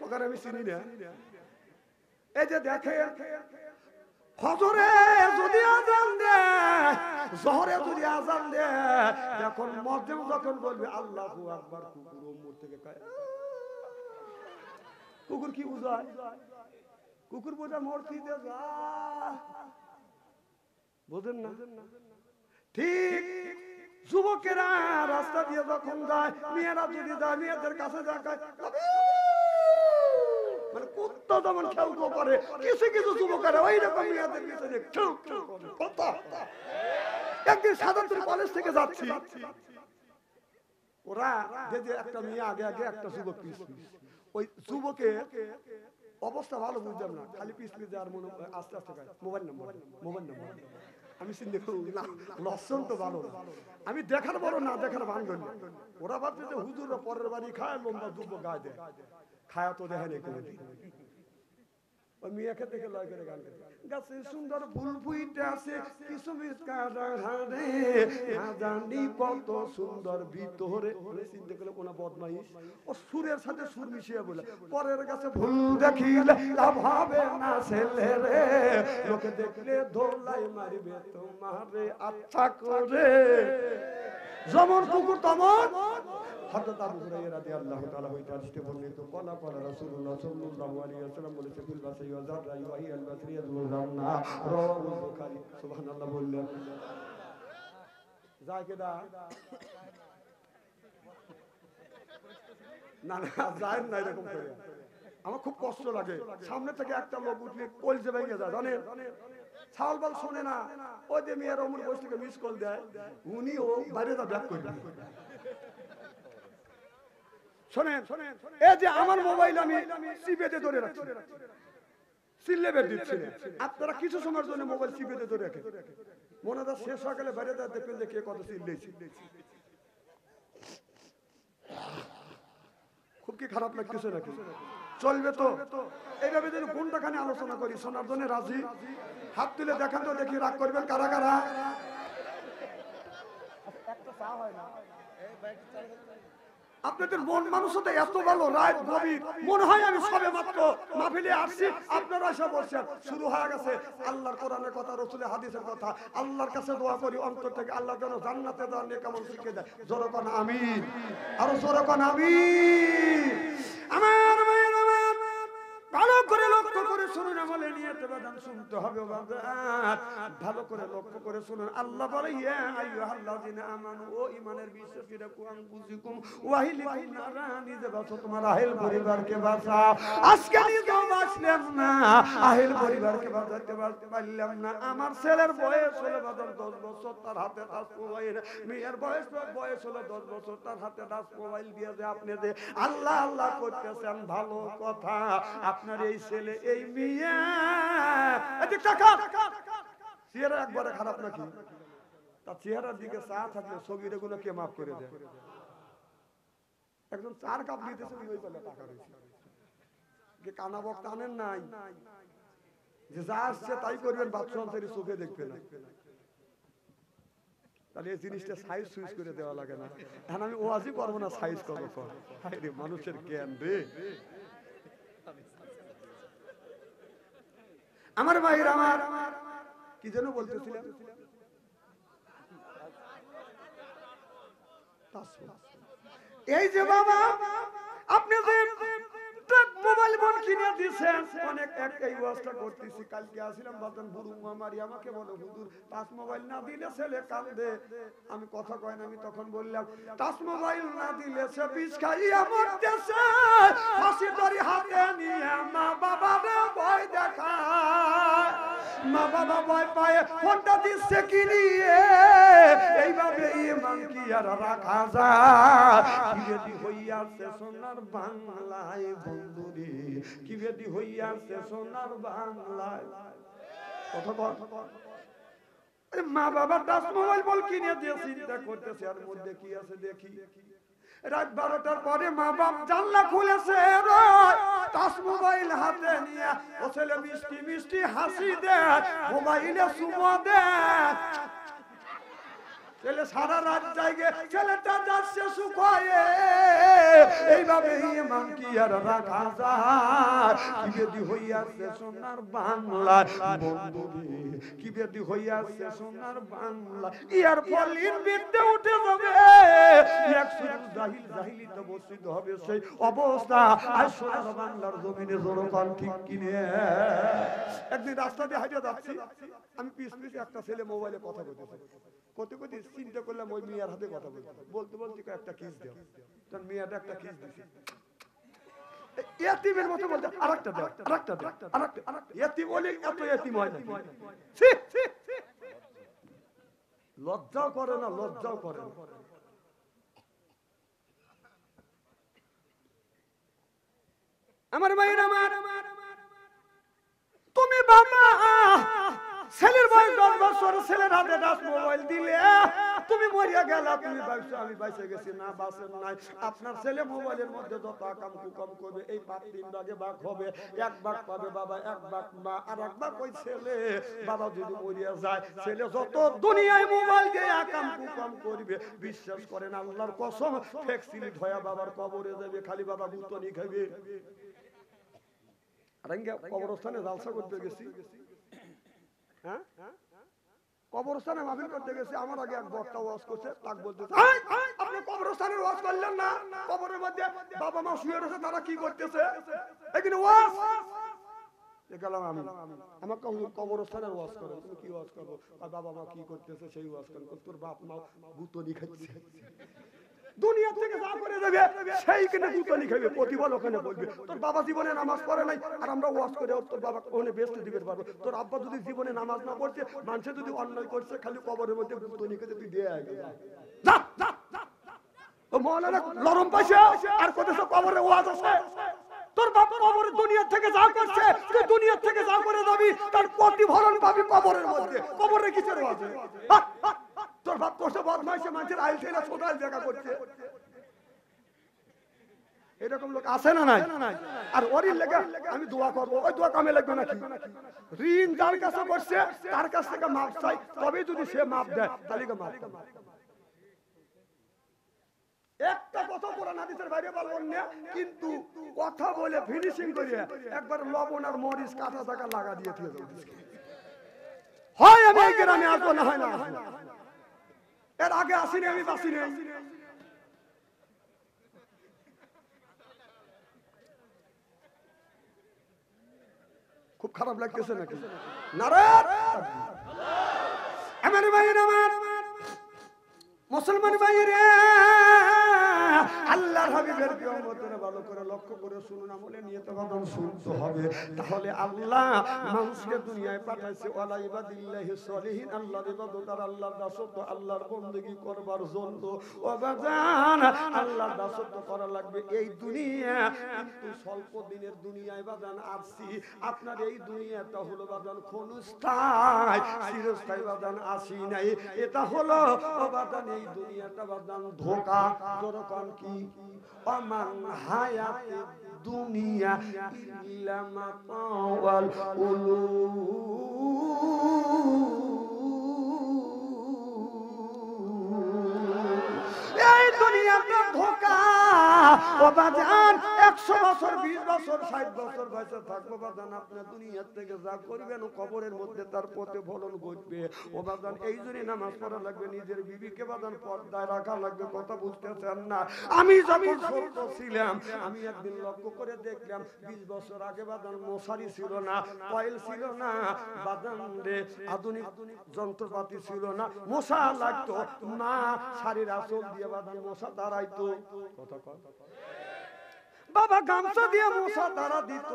ওখানে আমি চিনি না এই যে দেখে ফজরে যদি আজান দেয় জোহরে যদি আজান দেয় যখন মুয়াজ্জিন যখন বলবে আল্লাহু আকবার কুকুর মুখ থেকে কয় কুকুর কি বুঝায় কুকুর বোঝা মূর্তিতে যা বুঝেন না ঠিক যুবকেরা রাস্তা দিয়ে যখন যায় মেয়েরা যদি যায় মেয়েদের কাছে যায় মানে কুত্তা যেমন খেয়াল করে কিছু কিছু যুবকেরা ওই রকম মেয়েদের পিছনে কথা একদিন সাধারণ কলেজ থেকে যাচ্ছি ওরা যে একটা মেয়ে আগে আগে একটা যুবক পিছ ওই যুবকের অবস্থা ভালো বুঝলাম না খালি পিছ যাওয়ার মনে আস্তে আস্তে মোবাইল নাম্বার আমি চিন্তা করি না লক্ষণ তো ভালো আমি দেখার বড় না দেখার ভান করি ওরা ভাবছে যে হুজুর পরের বাড়ি খায় লম্বা যুবক গায়ে দেয় খায়া তো দেখে নেই করে ওই মেয়েকে দেখে লয় করে গান করে গাছে সুন্দর ফুল ফুইতে আছে কিছু জানি কত সুন্দর ভিতরে চিন্তা করলে কোন বদমাইশ ও সুরের সাথে সুর মিশিয়ে বলে পরের কাছে ফুল দেখিলে লাভ হবে না ছেলে রে লোকে দেখলে ধোলাই মারিবে তোমারে আচ্ছা করে যেমন কুকুর তেমন হযরত আবু হুরায়রা রাদিয়াল্লাহু তাআলা হইতে আসতে বর্ণিত কোলা রাসূলুল্লাহ সাল্লাল্লাহু আলাইহি ওয়াসাল্লাম বলেছে বিল বাসাই ওয়া যাররা ওয়াহি আল বাসরিয়া যুলজামনা রাওয়াহু বুখারী সুবহানাল্লাহ বললেন জায়গা না যায় না এরকম করে আমার খুব কষ্ট লাগে সামনে থেকে একটা লোক উঠলে কলজে ভেঙে যায় জানেন ছাল বল শোনে না ওই যে মেয়ের অমর বসে থেকে মিস কল দেয় উনিও বাইরে যা ব্যাক করবে শোনেন এই যে আমার মোবাইল আমি সিপেতে ধরে রাখছি সিললে বের দিচ্ছি আপনারা কিছু সময়ের জন্য মোবাইল সিপেতে ধরে রাখেন মনে হয় শেষ হয়ে গেলে বাইরে যা দেখবেন যে কে কত সিললেছি খুব কি খারাপ লাগতেছে নাকি চলবে তো এইভাবে যদি কোনটাখানে আলোচনা করি শোনার জন্য রাজি হাত তুলে দেখান তো দেখি রাগ করবেন কারা কারা একটা চা হয় না আপনাদের মন মানুষতে এত ভালো রাত গভীর মনে হয় আমি সবে মাত্র মাহফিলে আসছি আপনারা এসে বলছেন শুরু হয়ে গেছে আল্লাহর কোরআনের কথা রাসূলের হাদিসের কথা আল্লাহর কাছে দোয়া করি অন্তর থেকে আল্লাহ যেন জান্নাতে দেওয়ার নেক আমল শিখিয়ে দেয় জোরে কোন আমিন আর জোরে কোন আমিন আমার ভাইরা ভালো করে লক্ষ্য করে শুনুন আমলে নিয়তে বাদান শুনতে হবে বাজার ভালো করে লক্ষ্য করে শুনুন আল্লাহ বলে ইয়া আইয়ুহাল্লাযিনা আমানু ও ঈমানের বিশ্বাসীরা কুআন বুজিকুম ওয়াহিলিকুম নারা নিজে বাঁচো তোমার আহেল পরিবারকে বাঁচাও আজকে নিজেও বাঁচলাম না আহেল পরিবারকে বাঁচাতে পারলাম না আমার ছেলের বয়স হলো বাদান 10 বছর তার হাতে টাচ মোবাইল মেয়ের বয়স হলো 10 বছর তার হাতে টাচ মোবাইল দিয়ে যে আপনি যে আল্লাহ আল্লাহ করতেছেন ভালো কথা আপনার এই ছেলে এই মিয়া এদিক টাকা চেহারা একবারে খারাপ নাকি তার চেহারার দিকে চা থাকলে ছবিটা গুলো কে মাফ করে দেয় একজন 4 কাপ দিতেছে ওই বলে টাকা রয়েছে যে কানা বক্তা আনেন নাই যে যা আসছে তাই করবেন বাথরুম থেকে চোখে দেখবে না তাহলে এই জিনিসটা সাইজ সুইচ করে দেওয়া লাগে না এখন আমি ওয়াজি করবো না সাইজ করবো কর রে মানুষের জ্ঞান রে আমার ভাইরা আমার কি যেন বলতেছিলাম এই যে বাবা আপনি যে মোবাইল ফোন কিনে দিয়েছেন অনেক এই ওয়াজটা করতেছি কালকে আসলাম বাজান বুড়ু মামারি আমাকে বলে হুজুর টাচ মোবাইল না দিলে ছেলে কাঁদে আমি কথা কয় না আমি তখন বললাম টাচ মোবাইল না দিলে সে বিষ খাইয়া মরতেছে ফাঁসি দড়ি হাতে নিয়ে মা বাবারে ভয় দেখায় মা বাবা ভয় পায় ফোনটা দিচ্ছে কিনিয়ে এইভাবে ঈমান কি আর রাখা যায় বিরোধী হইয়াছে সোনার বাংলায় বন্ধুরে কি বেদি হইয়াছে সোনার বাংলায়। কথা মা বাবা টাচ মোবাইল বল কিনে দিয়ে চিন্তা করতেছে আর মধ্যে কি আছে দেখি। রাত 12টার পরে মা বাপ জানলা খুলেছে, টাচ মোবাইল হাতে নিয়ে ও ছেলে মিষ্টি মিষ্টি হাসি দেয়, মোবাইলে চুমো দেয়। ছেলে সারা রাত জাগে, ছেলেটা যাচ্ছে শুকায়ে। এইভাবে ইমান কি আর রাখা যায়? কি বেদি হইয়াছে সোনার বাংলায় বন্ধুরে, কি বেদি হইয়াছে সোনার বাংলা। ইয়ার ফলিন বিদ্যে উঠে যাবে, একশো জাহিল জাহিলিতে বসিত হবে সেই অবস্থা। আর সোনার বাংলার জমিনে জোরকান ঠিক কিনে। একদিন রাস্তা দিয়ে হাঁটে যাচ্ছি, আমি পিছ পিছে একটা ছেলে মোবাইলে কথা বলতেছে। কত কত চিন্তা করলাম ওই মেয়ের হাতে কথা বলতে বলতে একটা কিস দেও। তখন মেয়েটা একটা কিস দিছে, এতিমের মতো বলতে আরেকটা দাও, আরেকটা দাও, আরেকটা। এতিম বলে এত এতিম হয় না। লজ্জাও করে না, লজ্জাও করে না। আমার ভাইয়ের আমার, তুমি বাবা ছেলের বয়স 10 বছর, ছেলের হাতে টাচ মোবাইল দিলে তুমি মরিয়া গেলা। তুমি ভাবছো আমি বাইসে গেছি, না বাসেন নাই। আপনার ছেলে মোবাইলের মধ্যে যত আকাম কুকাম করবে, এই 5-3 ভাগে ভাগ হবে। এক ভাগ পাবে বাবা, এক ভাগ মা, আর এক ভাগ ওই ছেলে। বাবা যদি মরিয়া যায়, ছেলে যত দুনিয়ায় মোবাইল দিয়ে আকাম কুকাম করবে, বিশ্বাস করেন আল্লাহর কসম, ফ্যাক্সিলিট হয়ে বাবার কবরে যাবে, খালি বাবা গুতনি খাবে। কবরস্থানে জালসা করতে গেছি, হ্যাঁ কবরস্থানে মাহফিল করতে গেছি। আমার আগে এক বক্তা ওয়াজ করছে, তাক বলতেছে আপনি কবরস্থানের ওয়াজ করলেন না? কবরের মধ্যে বাবা মা শুয়ে রয়েছে, তারা কি করতেছে এখানে ওয়াজ? গেলাম আমি, আমার কবরস্থানের ওয়াজ করেন। তুমি কি ওয়াজ করবো? বাবা মা কি করতেছে সেই ওয়াজ করেন। তোর বাপ মা গুতনি খাচ্ছে, দুনিয়া থেকে যা করে দেবে সেইখানে গুতনি খাবে, প্রতিফল ওখানে বলবে। তোর বাবা জীবনে নামাজ পড়ে নাই, আর আমরা ওয়াজ করে তোর বাবা ওখানে বেস্ট দিতে পারবো। তোর আব্বা যদি জীবনে নামাজ না পড়ছে, মানুষে যদি অন্যায় করছে, খালি কবরের মধ্যে গুতনি খেতে তুই দিয়ে আয়। যা যা ও মওলানা লরম পাইছে আর কতসব কবরে ওয়াজ আছে। তোর বাপ কবরে দুনিয়া থেকে যা করছে, তুই দুনিয়া থেকে যা করে যাবি, তার প্রতিফলন পাবি কবরের মধ্যে। কবরে কিসের ওয়াজ? তোর বাপ কষ্ট বদমাইশে মানুষের আইল ছেলে ছোটাল জায়গা করছে। এরকম লোক আছে না নাই? আর ওরই লেগে আমি দোয়া করবো, ওই দোয়া কামে লাগবে নাকি? ঋণ যার কাছে করছে তার কাছ থেকে মাপ চাই, তবে যদি সে মাপ দেয় তাহলে মাপ। একটা কথা কোরআন হাদিসের বাইরে বলবো না, কিন্তু কথা বলে ফিনিশিং করে একবার লবণ আর মরিচ কাঁচা টাকা লাগা দিয়ে দিয়েছে। হয় আমি এই গ্রামে আসবো, না হয় না। এর আগে আসিনি, আমি বাসিনি। খুব খারাপ লাগতেছে নাকি? নারে আমার ভাই, আমার মুসলমান ভাইরে, আল্লাহর হাবিবের কিয়ামতের ভালো করে লক্ষ্য করে শুনুন, আমলে নিয়ত বাঁধন শুনতে হবে। তাহলে আল্লাহ মানুষকে দুনিয়ায় পাঠাইছে ওয়ালা ইবাদিল্লাহি সলিহিন, আল্লাহর ইবাদত আর আল্লাহর দাসত্ব, আল্লাহর বندگی করবার জন্য। ও বাজান, আল্লাহর দাসত্ব করা লাগবে এই দুনিয়া, কিন্তু স্বল্প দিনের দুনিয়ায় বাজান আসছি। আপনার এই দুনিয়াটা হলো বাজান ক্ষণস্থায়ী, চিরস্থায়ী বাজান আসি নাই। এটা হলো বাজান এই দুনিয়াটা বাজান ধোঁকা। জোরকান কি ওমান হায়াতে দুনিয়া ইল্লা মাতাওয়াল এই দুনিয়াটা ধোঁকা। ও বাজান 100 বছর 20 বছর 60 বছর বয়সে থাকবো বাজান, আপনি দুনিয়ার থেকে যা করবেন কবরের মধ্যে তার প্রতিফলন ঘটবে। ও বাজান এই জন্য নামাজ পড়া লাগবে, নিজের বিবিকে বাজান পর্দায় রাখা লাগবে। কথা বুঝতেছেন না? আমি যখন ছোট ছিলাম, আমি একদিন লক্ষ্য করে দেখলাম 20 বছর আগে বাজান মশারি ছিল না, কয়েল ছিল না বাজান রে, আধুনিক যন্ত্রপাতি ছিল না, মশা লাগতো, মা শাড়ির আঁচল দিয়ে বাজান মশা দাঁড়াইতো। কথা কয় বাবা গামছা দিয়ে মশা তারা দিত।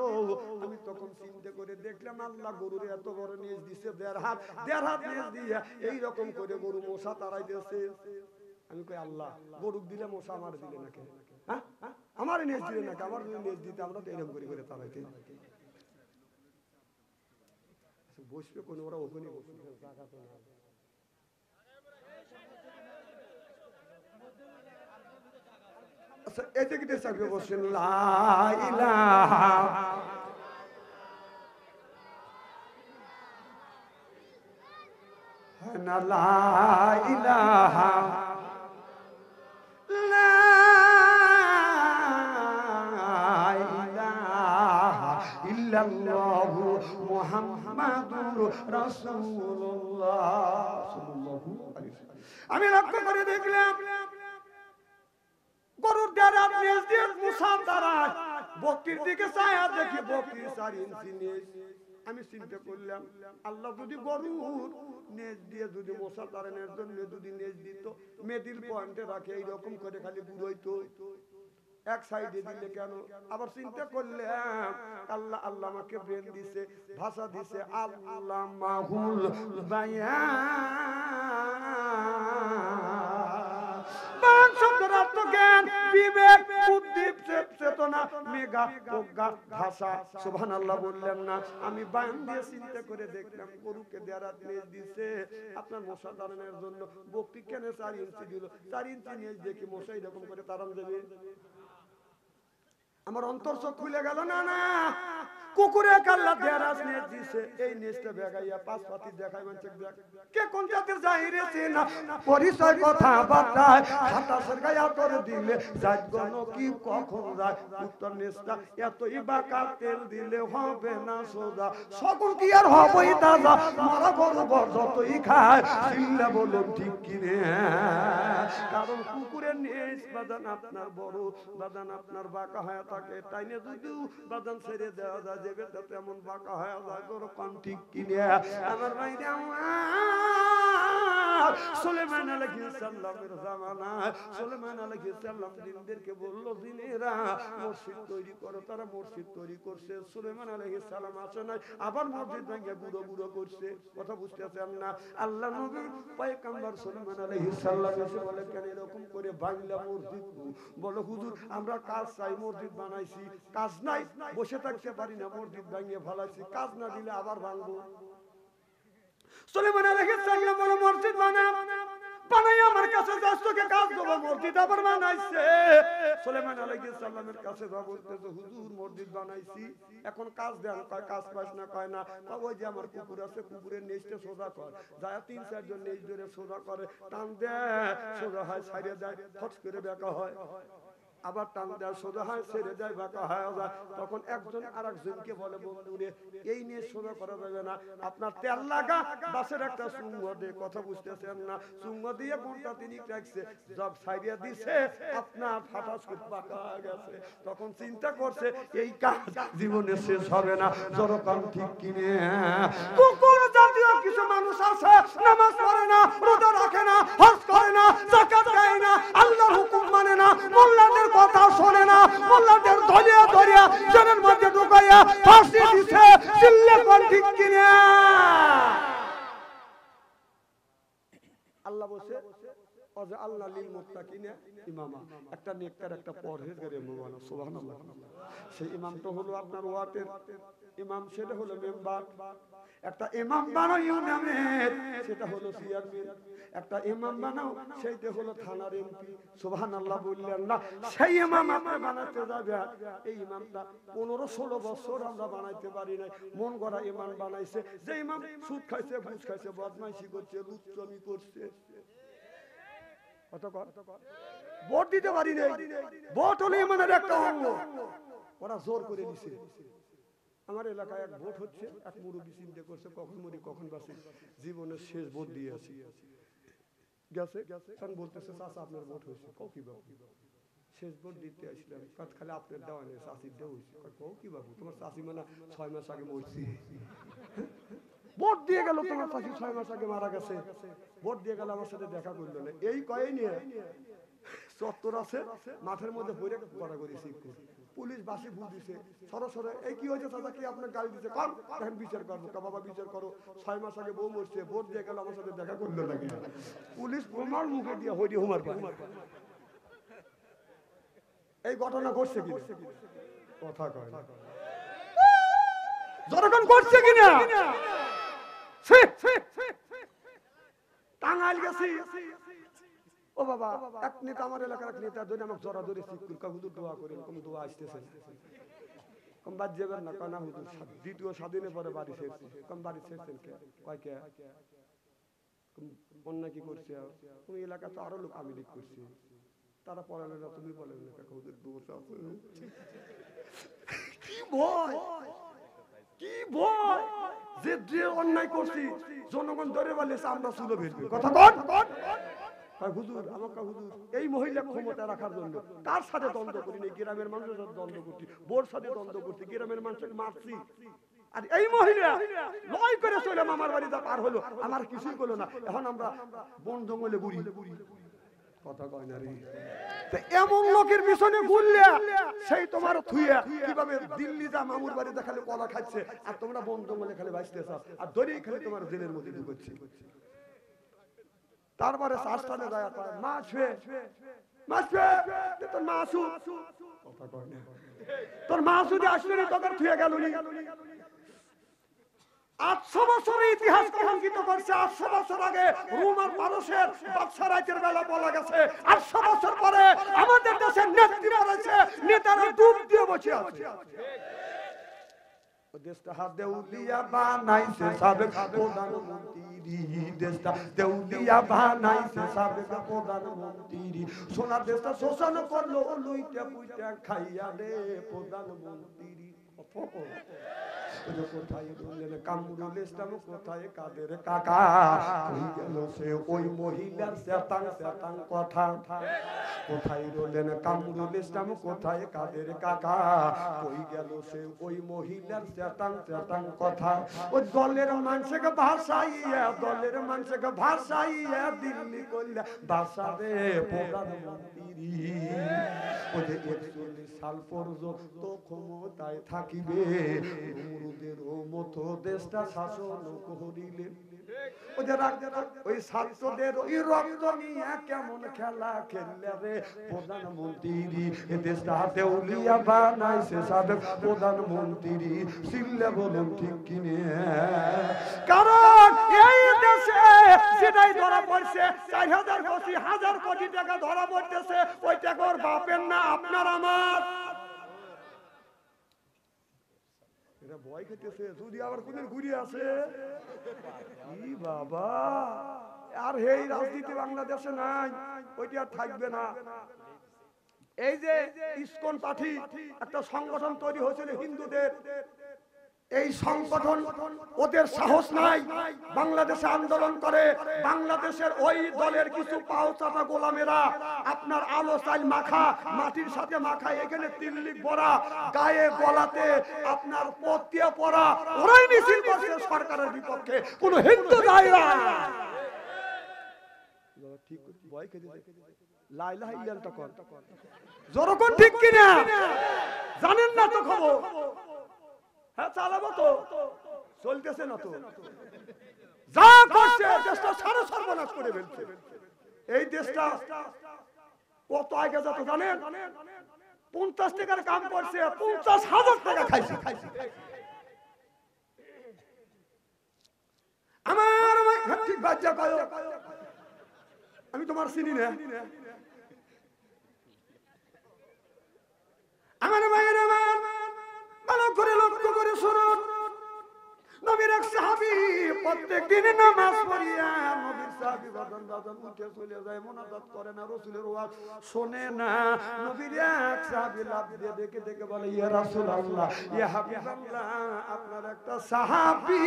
আমি তখন চিন্তা করে দেখলাম আল্লাহ গরুর এত বড় নেজ দিছে, 1.5 হাত নেজ দিয়ে এইরকম করে গরু মশা তারাই দিয়েছে। আমি কই আল্লাহ গরুক দিলে মশা আমার দিলে নাকি? আমার নেজ দিলে নাকি, আমার যদি নেজ দিতে আমরা তো এরকম করে করে তারাইতে বসবে কোন, ওরা ওখানে বসবে, জায়গা তো না। আচ্ছা এতে কি চাকরি বসছেন, লা ইলাহা না, লা ইলাহা লা ইলাহা ইল্লাল্লাহু মুহাম্মাদুর রাসূলুল্লাহ সাল্লাল্লাহু আলাইহি ওয়াসাল্লাম। আমি লক্ষ্য করে দেখলাম গরুর দ্বারা নেজ দিয়ে মুসা দ্বারা বকরির দিকে ছায়া দেখি বকরি 4 ইঞ্চি নেজ। আমি চিন্তা করলাম আল্লাহ যদি গরুর নেজ দিয়ে যদি মশা তাড়ানোর জন্য যদি নেজ দিত, মেদির পয়েন্টে রাখে এইরকম করে খালি বুড়োইতো, এক সাইডে দিলে কেন? আবার চিন্তা করলাম আল্লাহ আল্লাহ আমাকে ব্রেন দিছে, ভাষা দিছে, আল্লাহ মাহুল বায়ান শব্দের অর্থ জ্ঞান, বিবেক, বুদ্ধি, চেতনা, মেঘা, প্রজ্ঞা, ভাষা। সুবহানাল্লাহ বললেন না? আমি বায়ান দিয়ে চিন্তা করে দেখলাম গরুকে দেয়ার নেজ দিছে আপনার মশা তাড়ানোর জন্য, বকরি কেন 4 ইঞ্চি দিল? 4 ইঞ্চি নেজ দেখি মশা এরকম করে তাড়ান দেবে? আমার অন্তর চোখ খুলে গেল। না না, কুকুরে কাল্লা দেয়ারাজ নেজ দিছে, এই নেজটা বেগাইয়া 5 পাতি দেখাই মানছে দেখ কে কোন জাতের জাহিরেছে না পরিচয় কথা বার্তায় হাতাসের গায়া করে দিলে যাই গণ কি কখন যায় উত্তর নেজটা এতই বাঁকা, তেল দিলে হবে না সোজা, সকল কি আর হবই তাজা, মারা গরু বর যতই খায় চিল্লা বলুন ঠিক কিনে। কারণ কুকুরের নেজ বাদান আপনার বড়, বাদান আপনার বাঁকা হয়ে থাকে, টাইনে যদি বাদান ছেড়ে দেওয়া যায় যে বেটা তেমন বাঁকা হয়ে যায়, তোর কোন ঠিক কিনে। আমার ভাই সুলেমান আলাইহিস সালামের জামানায় সুলেমান আলাইহিস সালাম জিনদেরকে বলল, জিনেরা মসজিদ তৈরি করো, তারা মসজিদ তৈরি করছে। সুলেমান আলাইহিস সালাম আসে নাই, আবার মসজিদ ভেঙে বুড়ো বুড়ো করছে। কথা বুঝতেছেন না? আল্লাহ নবী পয়গম্বর সুলেমান আলাইহিস সালাম এসে বলে, কেন এরকম করে ভাঙলা মসজিদ? বলো হুজুর আমরা কাজ চাই, মসজিদ বানাইছি, কাজ নাই, বসে থাকতে পারি না, মসজিদ ভাঙিয়ে ফেলাইছি, কাজ না দিলে আবার ভাঙবো। সুলেমান আলাইহিস সালাম বলে, মসজিদ বানাই আমার কাছে যাস, তোকে কাজ দেবো, মসজিদ আবার বানাইছে। সুলেমান আলাইহিস সালামের কাছে যা বলতেছে, হুজুর মসজিদ বানাইছি, এখন কাজ দেন। কয় কাজ পাস না? কয় না। ওই যে আমার কুকুর আছে, কুকুরের নেজটা সোজা কর। যায় 3-4 জন নেজ ধরে সোজা করে, টান দেয় সোজা হয়, ছাইড়ে দেয় ফট করে বেঁকা হয়, আবার টান দেয় সোজা হয়, ছেড়ে দেয় বাঁকা হয়ে যায়। তখন একজন আরেকজনকে বলে, বন্ধুরে এই নিয়ে সোজা করা যাবে না, আপনার তেল লাগা বাসের একটা চুঙ্গ দে। কথা বুঝতেছেন না? চুঙ্গ দিয়ে ঘন্টা 3 রাখছে, সব সাইডিয়া দিছে, আপনার ফাটাস করে বাঁকা হয়ে গেছে। তখন চিন্তা করছে এই কাজ জীবনে শেষ হবে না, যতক্ষণ ঠিক কিনে। কুকুর জাতীয় কিছু মানুষ আছে, নামাজ পড়ে না, রোজা রাখে না, হজ করে না, যাকাত দেয় না, আল্লাহর হুকুম মানে না, মোল্লাদের কথা শোনে না, মোল্লাদের ধরিয়া ধরিয়া জনের মধ্যে ঢুকাইয়া ফাঁসি দিছে। চিল্লে কোন ঠিক কিনা? আল্লাহ বসে অজে আল্লাহ লিল মুত্তাকিনা ইমামা, একটা নেককার একটা পরহেজগার ইমাম। সুবহানাল্লাহ। সেই ইমামটা হলো আপনার ওয়াটের ইমাম, সেটা হলো মেম্বার। একটা ইমাম বানাও ইউনিয়নের, সেটা হলো চেয়ারম্যান। একটা ইমাম বানাও, সেইটা হলো থানার এমপি। সুবহানাল্লাহ বললেন না? সেই ইমাম আপনি বানাতে যাবে, এই ইমামটা 15-16 বছর আমরা বানাইতে পারি নাই, মন গড়া ইমাম বানাইছে। যে ইমাম সুদ খাইছে, ঘুষ খাইছে, বদমাইশি করছে, লুচ্চমি করছে, ভোট দিতে পারি নাই। ভোট হলো ইমানের একটা অঙ্গ, ওরা জোর করে দিছে। আমার এলাকায় এক ভোট হচ্ছে, এক মুরব্বী চিন্তা করছে কখন মরি কখন বাঁচি, জীবনের শেষ ভোট দিয়ে আসি। গেছে তখন বলতেছে, চাচা আপনার ভোট হয়েছে। কও কি বাবু? শেষ ভোট দিতে আসলাম। খালি আপনার দেওয়া নেই, চাষির দেওয়া হয়েছে। কও কি বাবু? তোমার চাষি মানে 6 মাস আগে মরছি। ভোট দিয়ে গেল, তোমার চাষি 6 মাস আগে মারা গেছে। ভোট দিয়ে গেল, আমার সাথে দেখা করলো না। এই কয়েই নিয়ে চত্বর আছে, মাঠের মধ্যে বইরে করা করেছি। পুলিশ বাসি ভুল দিছে, সরাসরি এই কি হয়েছে চাচা, কি আপনার গাড়ি দিছে? কম এখন বিচার করবো। বাবা বিচার করো, 6 মাস আগে বউ মরছে, ভোট দিয়ে গেল, আমার সাথে দেখা করলো না। পুলিশ বোমার মুখে দিয়ে হইডি হুমার পায়। এই ঘটনা ঘটছে কি কথা কয় না যখন ঘটছে কিনা টাঙ্গাইল গেছি ও বাবা এক নেতা আমার এলাকার এক নেতা ধরে আমাকে জড়া ধরে শিক্ষক হুজুর দোয়া করেন কোন দোয়া আসতেছে কম বাদ যাবেন না কানা হুজুর দ্বিতীয় স্বাধীনের পরে বাড়ি ছেড়েছি কম বাড়ি ছেড়েছেন কে কয় কে অন্যায় কি করছে তুমি এলাকা তো আরো লোক আমি লিখ করছি তারা পড়ালে না তুমি বলেন না কাকা হুজুর দোষ আছে কি ভয় কি ভয় যে যে অন্যায় করছি জনগণ ধরে বলেছে আমরা সুলো ভেটবে কথা কন হুজুর আমাকে হুজুর এই মহিলা ক্ষমতা রাখার জন্য তার সাথে দ্বন্দ্ব করি নাই গ্রামের মানুষের সাথে দ্বন্দ্ব করছি বোর সাথে দ্বন্দ্ব করছি গ্রামের মানুষকে মারছি আর এই মহিলা লয় করে চলে মামার বাড়িতে পার হলো আমার কিছুই করলো না এখন আমরা বন জঙ্গলে ঘুরি কথা কয় না রে এমন লোকের পিছনে ঘুরলে সেই তোমার থুইয়া কিভাবে দিল্লি যা মামুর বাড়ি দেখালে কলা খাচ্ছে আর তোমরা বন জঙ্গলে খালি বাঁচতেছ আর দড়িয়ে খালি তোমার জেলের মধ্যে ঢুকছে তারপরে শাস্ত্রে যায় মাছ তোর মাসু কথা কয় না তোর মাসু যে আসলে তোকে থুয়ে গেল 800 বছরের ইতিহাস কলঙ্কিত করছে 800 বছর আগে রোম আর পারস্যের বাদশা রাজ্যের বেলা বলা গেছে 800 বছর পরে আমাদের দেশের নেত্রী বলেছে নেতারা ডুব দিয়ে বসে আছে দেশটা দেউলিয়া বানাইছে সাবেক প্রধানমন্ত্রী দেশটা দেউলিয়া বানাইছে সাবেক প্রধানমন্ত্রী সোনার দেশটা শোষণ করলো লুইটা পুইটা খাইয়া রে প্রধানমন্ত্রী কোথায় বললেন কামরুল ইসলাম কোথায় কাদের কাকা কই গেল সে ওই মহিলার শতাং কথা কোথায় বললেন কামরুল ইসলাম কোথায় কাদের কাকা কই গেল সে ওই মহিলার শতাং কথা ওই দলের মানুষকে ভাষাইয়া দিল্লি করলে ভাষা রে প্রধানমন্ত্রী ওদের 41 সাল পর্যন্ত ক্ষমতায় থাকিবে মুরুদের মতো দেশটা শাসন করিলে ওই ছাত্রদের ওই রক্ত নিয়ে কেমন খেলা খেললে রে প্রধানমন্ত্রী এ দেশটা দেউলিয়া বানাইছে সাবেক প্রধানমন্ত্রী সিল্লে বলুন ঠিক কিনে কারণ এই দেশে সেটাই ধরা পড়ছে 4000 কোটি টাকা ধরা পড়তেছে ওই টাকা ওর বাপের না আপনার আমার ভয় খেতেছে যদি আবার কোনদিন ঘুরে আসে কি বাবা আর এই রাজনীতি বাংলাদেশে নাই ওইটা আর থাকবে না এই যে ইসকন পার্টি একটা সংগঠন তৈরি হয়েছিল হিন্দুদের এই সংগঠন ওদের সাহস নাই বাংলাদেশে আন্দোলন করে বাংলাদেশের ওই দলের কিছু পাওচাটা গোলামেরা আপনার আলো চাল মাখা মাটির সাথে মাখা এখানে তিল্লিক ভরা গায়ে গলাতে আপনার পতিয়া পরা ওরাই মিছিল করছে সরকারের বিপক্ষে কোন হিন্দু নাই ঠিক ভয় খেতে লা ইলাহা ইল্লাল্লাহ কর জোরকন ঠিক কিনা জানেন না তো খবর হ্যাঁ চালাবো তো চলতেছে না তো যা করছে দেশটা সারা সর্বনাশ করে ফেলছে এই দেশটা কত আগে যত জানেন 50 টাকার কাম করছে 50,000 টাকা খাইছে আমার ঠিক বাচ্চা কয় আমি তোমার চিনি না আমার মায়ের আমার ভালো করে লক্ষ্য করে শুনুন নবীর এক সাহাবী প্রত্যেক দিন নামাজ পড়িয়া নবীর সাহাবী বাজান উঠে চলে যায় মুনাজাত করে না রাসূলের ওয়াজ শুনে না নবীর এক সাহাবী লাফ দিয়ে দেখে বলে ইয়া রাসূলুল্লাহ ইয়া হাবিবাল্লাহ আপনার একটা সাহাবী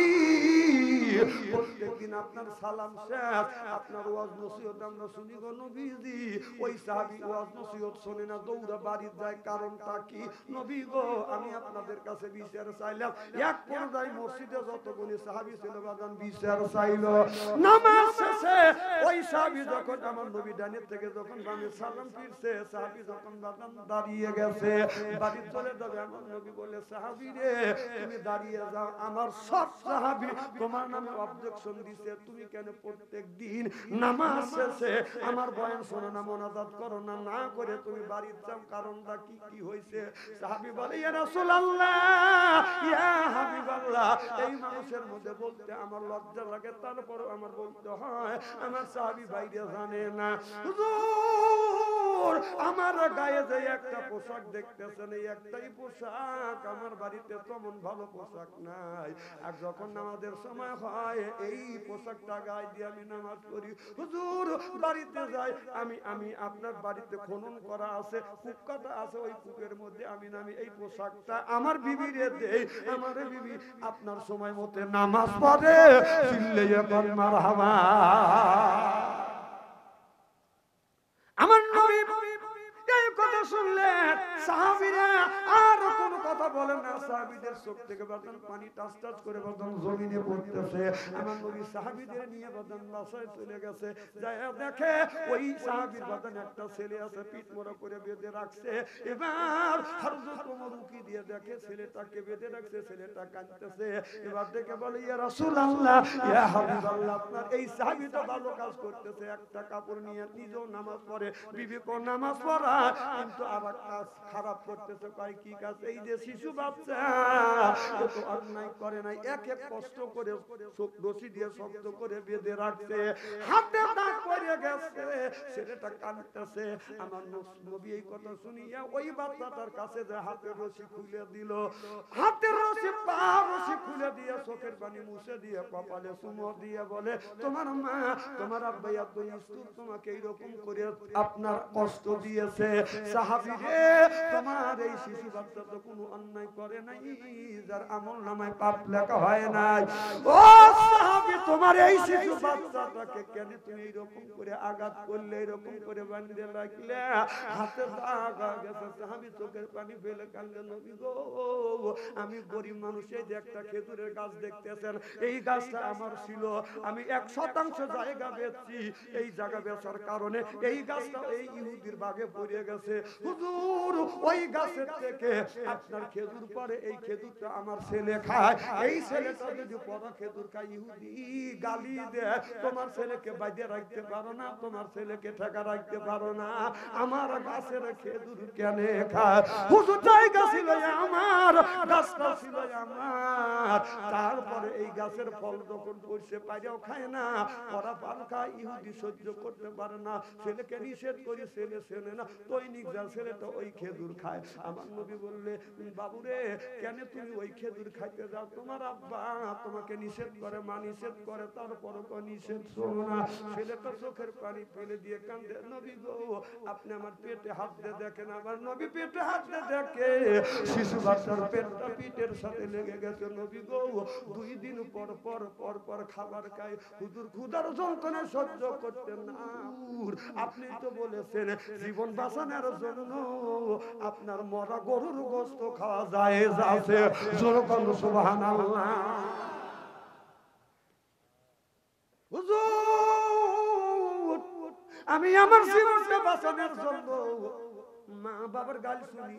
প্রত্যেক দিন আপনার সালাম শেষ আপনার ওয়াজ নসিহত আমরা শুনি গো নবীজি ওই সাহাবী ওয়াজ নসিহত শুনে না দৌড়া বাড়ি যায় কারণটা কি নবী গো আমি আপনাদের কাছে বিচার চাইলাম এক পর্যায়ে মসজিদে যতগুলি সাহাবী ছিল বাজান বিচার চাইল। নামাজ শেষে ওই সাহাবী যখন আমার নবী ডানের থেকে যখন বামে সালাম ফিরছে, সাহাবী যখন বাজান দাঁড়িয়ে গেছে বাড়ি চলে যাবে, আমার নবী বলে সাহাবী রে তুমি দাঁড়িয়ে যাও, আমার সব সাহাবী তোমার নামে অবজেকশন দিছে, তুমি কেন প্রত্যেক দিন নামাজ শেষে আমার বয়ান শোনো না, মোনাজাত করো না, না করে তুমি বাড়ি যাও, কারণটা কি কি হয়েছে? সাহাবী বলে ইয়া রাসূলুল্লাহ ইয়া হাবিবাল্লাহ, এই মানুষের মধ্যে বলতে আমার লজ্জা লাগে, তারপরও আমার বলতে হয়। আমার সাহাবী বাইরে জানে না, হুজুর আমার গায়ে যে একটা পোশাক দেখতেছেন এই একটাই পোশাক, আমার বাড়িতে তেমন ভালো পোশাক নাই, আর যখন নামাজের সময় হয় এই পোশাকটা গায়ে দিয়ে আমি নামাজ পড়ি। হুজুর বাড়িতে যাই আমি আপনার বাড়িতে খনন করা আছে, কূপ কাটা আছে, ওই কূপের মধ্যে আমি নামি এই পোশাকটা আমার বিবিরে দেই, আমার বিবি আপনার সময় মতে নামাজ পড়ে। চিল্লাইয়া বল মারহাবা। আমার নবী এই কথা শুনলেন, সাহাবীরা আর কোনো কথা বলেন না, সাহাবীদের চোখ থেকে বাদান পানি টাচ টাচ করে বাদান জমিনে পড়তেছে। আমার নবী সাহাবীদের নিয়ে বাদান বাসায় চলে গেছে, যায় দেখে ওই সাহাবীর বাদান একটা ছেলে আছে পিঠ মোড়া করে বেঁধে রাখছে। এবার হযরত ওমর উকি দিয়ে দেখে ছেলেটাকে বেঁধে রাখছে, ছেলেটা কাঁদতেছে। এবার দেখে বলে ইয়া রাসূলুল্লাহ ইয়া হাবিবাল্লাহ, আপনার এই সাহাবীটা ভালো কাজ করতেছে, একটা কাপড় নিয়ে নিজেও নামাজ পড়ে, বিবিকেও নামাজ পড়া, কিন্তু আবার কাজ খারাপ করতেছে। কয় কি কাজ? এই যে শিশু বাচ্চা তো অন্যায় করে নাই, এক এক কষ্ট করে রশি দিয়ে শক্ত করে বেঁধে রাখছে, হাতে দাগ পড়ে গেছে, ছেলেটা কাঁদতেছে। আমার নবী এই কথা শুনিয়া ওই বাচ্চাটার কাছে যে হাতের রশি খুলে দিল, হাতের রশি পা রশি খুলে দিয়ে চোখের পানি মুছে দিয়ে কপালে চুমো দিয়ে বলে তোমার মা তোমার আব্বা এত নিষ্ঠুর, তোমাকে এইরকম করে আপনার কষ্ট দিয়েছে। সাহাবী রে তোমার এই শিশু বাচ্চা তো কোনো অন্যায় করে নাই, যার আমল নামায় পাপ লেখা হয় নাই। ও সাহাবী তোমার এই শিশু বাচ্চাটাকে কেন তুমি এইরকম করে আঘাত করলে, এরকম করে বাঁধিয়ে রাখলে, হাতে দাগ গেছে। সাহাবী চোখের পানি ফেলে কাঁদলে, নবী গো আমি গরিব মানুষ, এই যে একটা খেজুরের গাছ দেখতেছেন এই গাছটা আমার ছিল, আমি 1% জায়গা বেচছি, এই জায়গা বেচার কারণে এই গাছটা এই ইহুদির বাগে পড়ে গেছে। হুজুর ওই গাছের থেকে আপনার খেজুর পড়ে, এই খেজুরটা আমার ছেলে খায়, এই ছেলেটা যদি পড়া খেজুর খায় ইহুদি গালি দেয়, তোমার ছেলেকে বাইরে রাখতে পারো না, তোমার ছেলেকে ঠেকা রাখতে পারো না, আমার গাছের খেজুর কেন খায়? হুজুর জায়গা ছিল আমার, গাছটা ছিল আমার, তারপরে এই গাছের ফল যখন পড়ছে পাইরাও খায় না, ওরা ফল খায়, ইহুদি সহ্য করতে পারে না, ছেলেকে নিষেধ করি, ছেলে ছেলে না দৈনিক যা ছেলেটা ওই খেজুর খায়। আমার নবী বললে বাবুরে কেন তুমি ওই খেজুর খাইতে যাও? তোমার আব্বা তোমাকে নিষেধ করে, মা নিষেধ করে, তারপরও নিষেধ শোনো না। ছেলেটা চোখের পানি ফেলে দিয়ে কান্দে, নবী গো আপনি আমার পেটে হাত দিয়ে দেখেন। আমার নবী পেটে হাত দিয়ে দেখে শিশু বাচ্চার পেটটা পিঠের সাথে লেগে গেছে। নবী গো 2 দিন পর পর পর পর খাবার খায়, হুজুর ক্ষুধার যন্ত্রণা সহ্য করতেন না। আপনি তো বলেছেন জীবন বাঁচানোর জন্য আপনার মরা গরুর গোশত খাওয়া জায়েজ আছে। জোরে বলো সুবহানাল্লাহ। হুজুর আমি আমার জীবনকে বাঁচানোর জন্য মা বাবার গালি শুনি,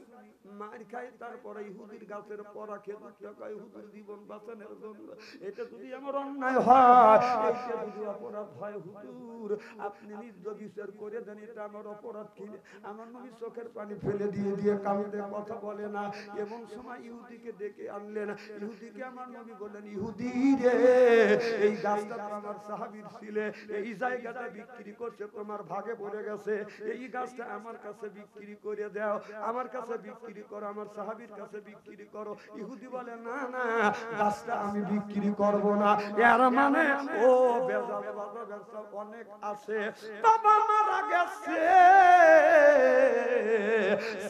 মার খাই, তারপরে ইহুদির গাছের পরা খেজুরটা খাই হুজুর জীবন বাঁচানোর জন্য। এটা যদি আমার অন্যায় হয়, এটা যদি অপরাধ হয়, হুজুর আপনি নিজ বিচার করে দেন, এটা আমার অপরাধ কিনে। আমার নবী চোখের পানি ফেলে দিয়ে দিয়ে কাঁদে, কথা বলে না। এমন সময় ইহুদিকে ডেকে আনলেন। ইহুদিকে আমার নবী বললেন, ইহুদি রে এই গাছটা আমার সাহাবীর ছিল, এই জায়গাটা বিক্রি করছে, তোমার ভাগে পড়ে গেছে, এই গাছটা আমার কাছে বিক্রি করে দাও, আমার কাছে বিক্রি করো, আমার সাহাবীর কাছে বিক্রি করো। ইহুদি বলে না না গাছটা আমি বিক্রি করব না। এর মানে ও বেজাল বাবা ব্যবসা অনেক আছে, বাবা মারা গেছে,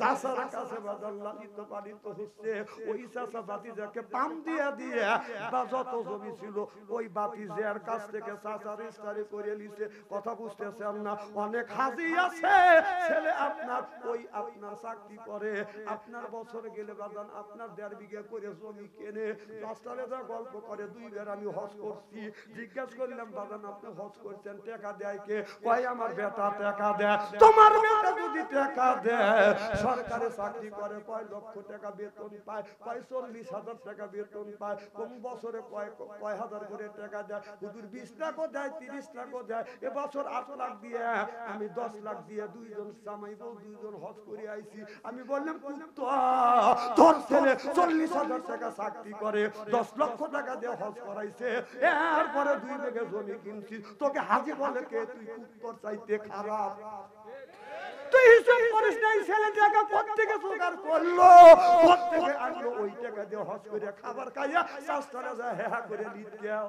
চাচার কাছে বাজার লালিত পালিত হচ্ছে, ওই চাচা ভাতিজাকে পাম দিয়া দিয়ে বা যত জমি ছিল ওই ভাতিজার কাছ থেকে চাচা রেজিস্ট্রি করে নিছে। কথা বুঝতেছেন না? অনেক হাজি আছে ছেলে আপনার ওই আপনার চাকরি করে, আপনার বছর গেলে বাজান আপনার 1.5 বিঘা করে জমি কেনে, রাস্তায় যা গল্প করে। 2 বার আমি হজ করছি, জিজ্ঞেস করলাম বাজান আপনি হজ করছেন টাকা দেয় কে? কয় আমার বেটা টাকা দেয়। তোমার বেটা যদি টাকা দেয়, সরকারি চাকরি করে, কয় লক্ষ টাকা বেতন পায়, কয় 40,000 টাকা বেতন পায়, কোন বছরে কয় হাজার করে টাকা দেয়, হুজুর 20 লাখও দেয়, 30 লাখও দেয়। এবছর 8 লাখ দিয়ে আমি 10 লাখ দিয়ে 2 জন জামাই বউ 2 জন হজ করে আইছি। আমি বললাম তোর ছেলে 40,000 টাকা চাকরি করে, 10 লক্ষ টাকা দিয়ে হজ করাইছে, এরপরে 2 বিঘা জমি কিনছি, তোকে হাজি বলে কে? তুই উত্তর চাইতে খারাপ। তুই হিসাব করিস না ছেলে টাকা কোত্থেকে জোগাড় করলো, কোত্থেকে আনলো, ওই টাকা দিয়ে হজ করে খাবার খাইয়া শাস্ত্রে যা হেহা করে লিট গেল।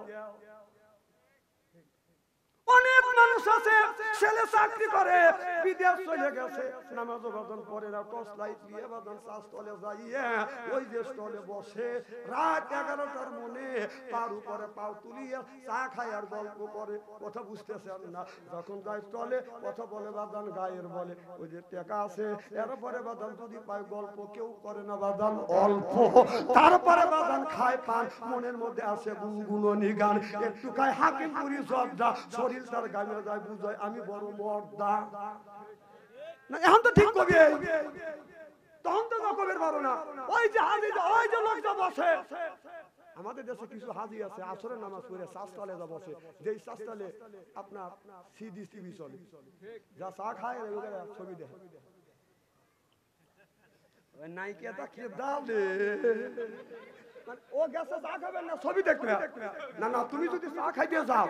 অনেক মানুষ আছে ছেলে চাকরি করে বিদেশ চলে গেছে, নামাজ বাজান পড়ে না, টর্চ লাইট দিয়ে বাজান শাস্ত্রে যাইয়া ওই যে স্টলে বসে রাত 11টার মনে তার উপরে পাও তুলিয়া চা খায় আর গল্প করে। কথা বুঝতেছেন না? যখন যায় স্টলে কথা বলে বাজান গায়ের বলে ওই যে টাকা আছে, এরপরে বাজান যদি পায় গল্প কেউ করে না বাজান অল্প, তারপরে বাজান খায় পান, মনের মধ্যে আসে গুনগুননি গান, একটু খায় হাকিমপুরি জর্দা, শরীর তার গায়ে যায় বুঝায় আমি বড় মর্দা। না এখন তো ঠিক কবি, তখন তো কবির পারো না। ওই যে হাজি, ওই যে লোক যা বসে, আমাদের দেশে কিছু হাজি আছে আসরের নামাজ পড়ে শাস্তালে যা বসে, যেই শাস্তালে আপনার সিডি টিভি চলে, যা চা খায় ছবি দেখে নাইকেটা কি দালে ও গেছে চা খাবেন না ছবি দেখবে না। না তুমি যদি চা খাইতে যাও,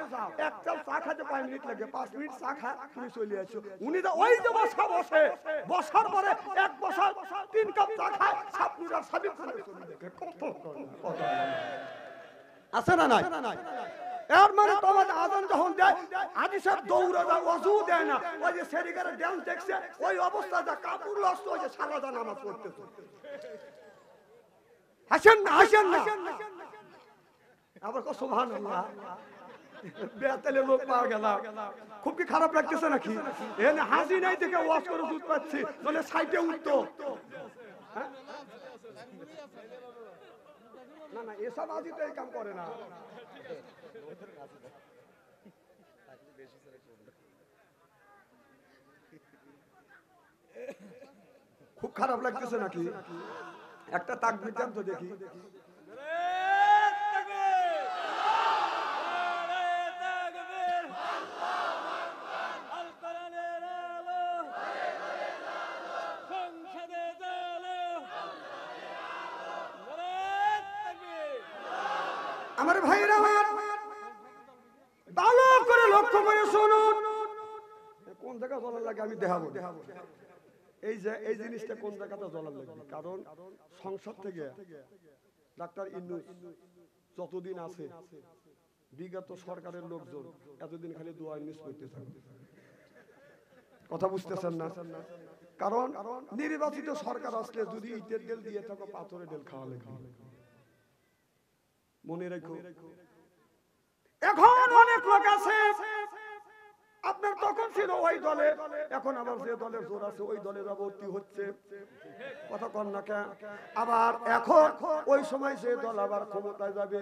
এক চাল চা খাইতে 5 মিনিট লাগে, 5 মিনিট চা খা তুমি চলে আসো। উনি তো ওই যে বসা বসে, বসার পরে এক বসা 3 কাপ চা খায়, সাপনুরার সাবিক খানে ছবি দেখে। কত আছে না নাই? এর মানে তোমার আজান যখন দেয় হাজি সাহেব দৌড়ে যায়, ওযু দেয় না, ওই যে সেরিগারে ড্যান্স দেখছে ওই অবস্থা যা কাপড় লস্ত ওই যে সালাদা নামাজ পড়তেছে। হাসেন না, হাসেন না, আবার কো সুবহানাল্লাহ, বেতালে লোক পাওয়া গেল। খুব কি খারাপ লাগতেছে নাকি? এনে হাজি নাই থেকে ওয়াজ করে দুধ পাচ্ছি, বলে সাইডে উঠতো। না না এসব হাজি তো এই কাম করে না। খুব খারাপ লাগতেছে নাকি? একটা তাকবীর দেন তো দেখি। আমার ভাইরা ভালো করে লক্ষ্য করে শুনুন, কোন জায়গা জ্বলার লাগে আমি দেখাবো। এই যে এই জিনিসটা কোন জায়গাতে জ্বলার লাগবে, কারণ সংসদ থেকে ডাক্তার ইন্নুস যতদিন আছে বিগত সরকারের লোকজন এতদিন খালি দোয়া মিস করতে থাকবে। কথা বুঝতেছেন না? কারণ নির্বাচিত সরকার আসলে যদি ইটের ডেল দিয়ে থাকো পাথরের ডেল খাওয়া লাগবে। মনে রাখো, এখন অনেক লোক আছে আপনার তখন ছিল ওই দলে, এখন আবার যে দলের জোর আছে ওই দলে ভর্তি হচ্ছে। কথা কন না কেন? আবার এখন ওই সময় যে দল আবার ক্ষমতায় যাবে,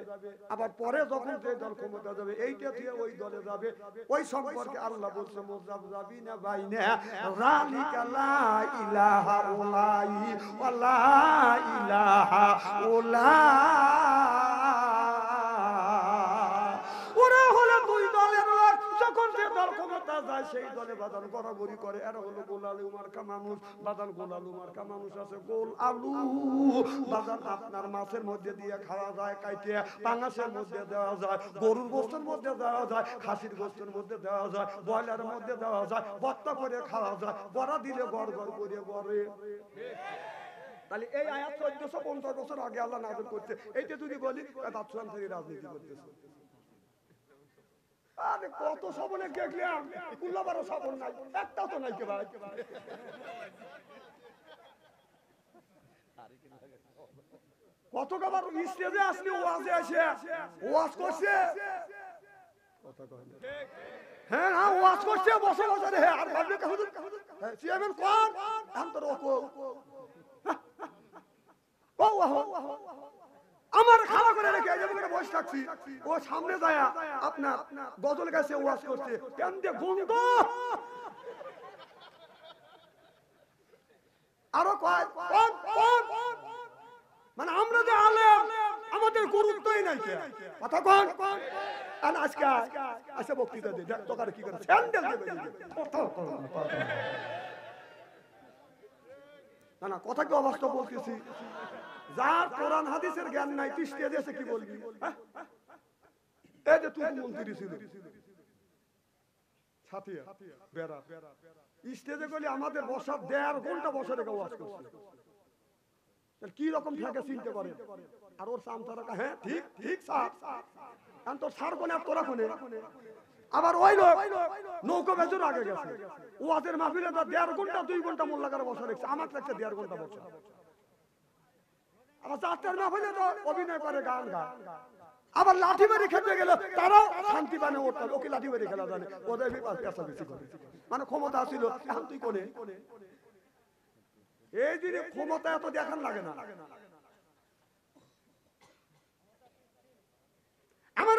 আবার পরে যখন যে দল ক্ষমতায় যাবে এইটা দিয়ে ওই দলে যাবে। ওই সম্পর্কে আল্লাহ বলছে মুযাবযাবিনা বাইনা যালিকা লা ইলাহা উলাই ওয়া লা ইলাহা উলা। ওরা হলো দুই দলের লোক, যখন যে দল ক্ষমতা যায় সেই দলে বাদান গড়াগড়ি করে। এরা হলো গোল আলু মার্কা মানুষ, বাদান গোল আলু মার্কা মানুষ আছে। গোল আলু বাদান আপনার মাছের মধ্যে দিয়ে খাওয়া যায়, কাইটিয়া পাঙাশের মধ্যে দেওয়া যায়, গরুর গোস্তের মধ্যে দেওয়া যায়, খাসির গোস্তের মধ্যে দেওয়া যায়, ব্রয়লারের মধ্যে দেওয়া যায়, ভর্তা করে খাওয়া যায়, বড়া দিলে গড় গড় করে গড়ে। তাহলে এই আয়াত 1450 বছর আগে আল্লাহ নাযিল করছে। এইটা যদি বলি বাদশাহ থেকে রাজনীতি করতেছে। আরে কত সবনে দেখলাম, 16 12 সবন নাই, একটাও তো নাই কে ভাই। কত কবার স্টেজে আসলে ওয়াজে আসে ওয়াজ করছে কথা কয় না হ্যাঁ হ্যাঁ ওয়াজ করছে বসে বসে রে আর ভাবলে হুজুর চেয়ারম্যান কোন আম তো রকো আমার খাওয়া করে রেখে যেমন করে বসে থাকছি ও সামনে যায় আপনার গজল গাছে ওয়াজ করছে কেন দিয়ে গন্ধ আরো কয় মানে আমরা যে আলেম আমাদের গুরুত্বই নাই কে কথা কোন আর আজকে আসে বক্তৃতা দে দেখ তোকার কি করে স্যান্ডেল দেবে না না কথা কি অবাস্তব বলতেছি যার কোরআন হাদিসের জ্ঞান নাই তুই স্টেজে এসে কি বলবি এই যে তুই মন্ত্রী ছিল ছাতিয়া বেড়া স্টেজে গেলে আমাদের বসার 1.5 ঘন্টা বসে রেখে ওয়াজ করছে কি রকম থাকে চিনতে পারে আর ওর সামসারা হ্যাঁ ঠিক ঠিক স্যার কারণ তোর সার কোনে আর তোরা কোনে আবার ওই লোক নৌকো বেচুর আগে গেছে ওয়াজের মাহফিলে তো 1.5 ঘন্টা 2 ঘন্টা মোল্লা করে বসে রেখেছে আমার লাগছে 1.5 ঘন্টা বসে আবার চারটার মাহফিলে তো অভিনয় করে গান গা আবার লাঠি মেরে খেতে গেলে তারাও শান্তি পানে ওঠে ওকে লাঠি মেরে খেলা জানে ওদের পেশা বেশি করে মানে ক্ষমতা ছিল এখন তুই কোনে এই দিনে ক্ষমতা এত দেখান লাগে না আমার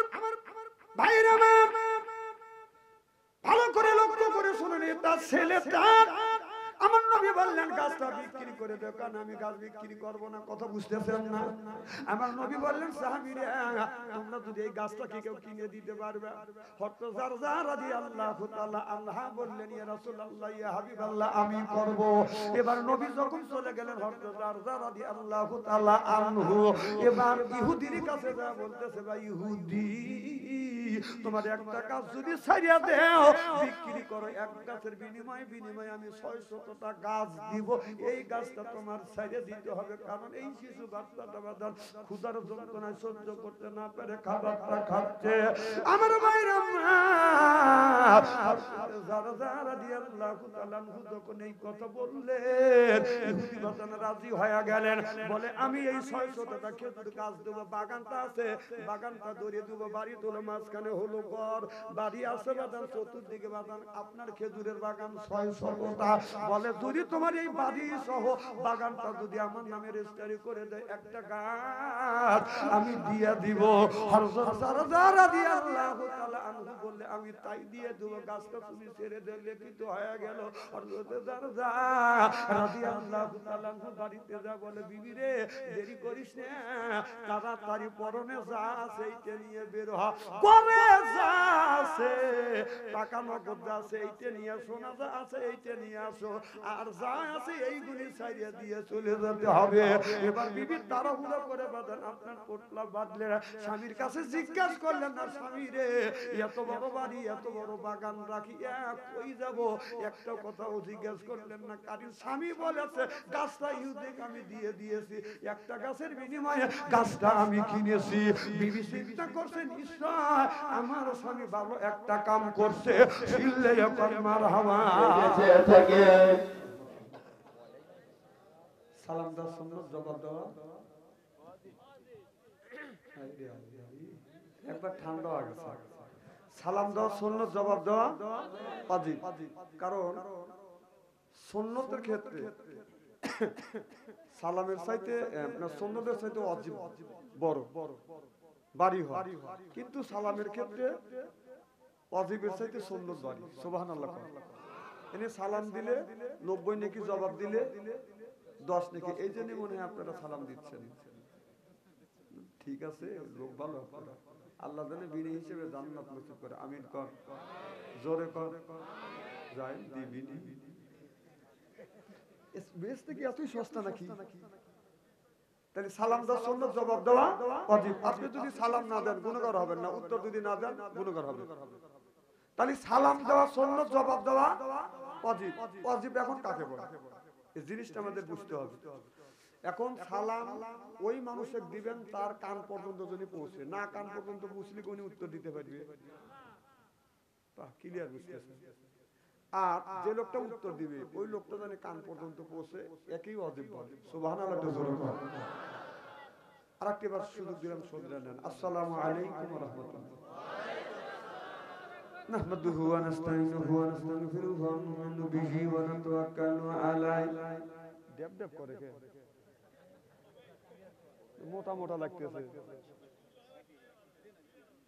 ভাইরা ভালো করে লক্ষ্য করে শুনে নি তার ছেলেটা আমার নবী বললেন গাছটা বিক্রি করে দাও কারণ আমি গাছ বিক্রি করব না কথা বুঝতেছেন না আমার নবী বললেন সাহাবীরা তোমরা যদি এই গাছটা কি কেউ কিনে দিতে পারবে হযরত জারজা রাদিয়াল্লাহু তাআলা আনহা বললেন ইয়া রাসূলুল্লাহ ইয়া হাবিবাল্লাহ আমি করব এবার নবী যখন চলে গেলেন হযরত জারজা রাদিয়াল্লাহু তাআলা আনহু এবার ইহুদির কাছে যা বলতেছে ভাই ইহুদি তোমার একটা গাছ যদি ছাড়িয়া দাও বিক্রি করো এক গাছের বিনিময়ে আমি 600 টাকা গাছ দিব এই গাছটা তোমার ছাড়িয়ে দিতে হবে কারণ এই শিশু বাচ্চাটা বাজার ক্ষুধার যন্ত্রণায় সহ্য করতে না পারে খাবারটা খাচ্ছে আমার ভাইরা জারজা রাদিয়াল্লাহু তাআলা যখন এই কথা বললেন ইহুদি বাজানা রাজি হয়ে গেলেন বলে আমি এই 600 টাকা খেজুর গাছ দেব বাগানটা আছে বাগানটা ধরে দেব বাড়ি তোলো মাঝখানে হলো ঘর বাড়ি আছে বাগান চতুর্দিকে বাগান আপনার খেজুরের বাগান 600 টাকা বলে যদি তোমার এই বাড়ি সহ বাগানটা যদি আমার নামে রেজিস্ট্রি করে দেয় একটা গাছ আমি দিয়ে দিব হযরত জারজা রাদিয়াল্লাহু তাআলা আনহু বললে আমি তাই দিয়ে দেব গাছটা তুমি ছেড়ে দে লিখিত হয়ে গেল হযরত জারজা রাদিয়াল্লাহু তাআলা আনহু বাড়িতে যা বলে বিবি রে দেরি করিস না তাড়াতাড়ি পরনে যা আছে এইটা নিয়ে বের হ করে যা আছে টাকা নগদ যা আছে এইটা নিয়ে সোনা যা আছে এইটা নিয়ে আসো আর যা আছে এইগুলি ছাড়িয়ে দিয়ে চলে যেতে হবে এবার বিবি তাড়াহুড়ো করে বাঁধেন আপনার পোটলা বাঁধলে স্বামীর কাছে জিজ্ঞাসা করলেন না স্বামী রে এত বড় বাড়ি এত বড় বাগান রাখি কই যাব একটা কথাও জিজ্ঞাসা করলেন না কারণ স্বামী বলেছে গাছটা ইহুদিকে আমি দিয়ে দিয়েছি একটা গাছের বিনিময়ে গাছটা আমি কিনেছি বিবি চিন্তা করছে নিশ্চয় আমার স্বামী ভালো একটা কাম করছে চিল্লে এখন মারহাবা থেকে সালাম দাও সুন্নাত জবাব দাও একবার ঠান্ডা হয়ে গেছে সালাম দাও সুন্নাত জবাব দেওয়া ওয়াজিব কারণ সুন্নতের ক্ষেত্রে সালামের চাইতে আপনার সুন্নতের চাইতে ওয়াজিব বড় বাড়ি হয় কিন্তু সালামের ক্ষেত্রে ওয়াজিবের চাইতে সুন্নত বাড়ি সুবহানাল্লাহ এনে সালাম দিলে 90 নেকি জবাব দিলে 10 নেকি এই জন্য মনে হয় আপনারা সালাম দিচ্ছেন ঠিক আছে লোক ভালো আপনারা আল্লাহ জানে বিনি হিসেবে জান্নাত নসিব করে আমিন কর জোরে কর যাই দিবিনি এস বেস্ট কি এতই সস্তা নাকি তাহলে সালাম দাও সুন্নাত জবাব দেওয়া ওয়াজিব আপনি যদি সালাম না দেন গুনাহগার হবেন না উত্তর যদি না দেন গুনাহগার হবেন তাহলে সালাম দেওয়া সুন্নাত জবাব দেওয়া ওয়াজিব ওয়াজিব এখন কাকে বলে এই জিনিসটা আমাদের বুঝতে হবে এখন সালাম ওই মানুষকে দিবেন তার কান পর্যন্ত যদি পৌঁছে না কান পর্যন্ত পৌঁছলে কোন উত্তর দিতে পারবে ক্লিয়ার বুঝতেছেন আর যে লোকটা উত্তর দিবে ওই লোকটা জানে কান পর্যন্ত পৌঁছে একই ওয়াজিব বলে সুবহানাল্লাহ তো জোরে বল। আরেকবার সুযোগ দিলাম শুনলেন নেন। আসসালামু আলাইকুম ওয়া রাহমাতুল্লাহ। نحمده ونستعينه ونستغفره ونؤمن به ونتوكل عليه ড্যাব ড্যাব করে কে মোটা মোটা লাগতেছে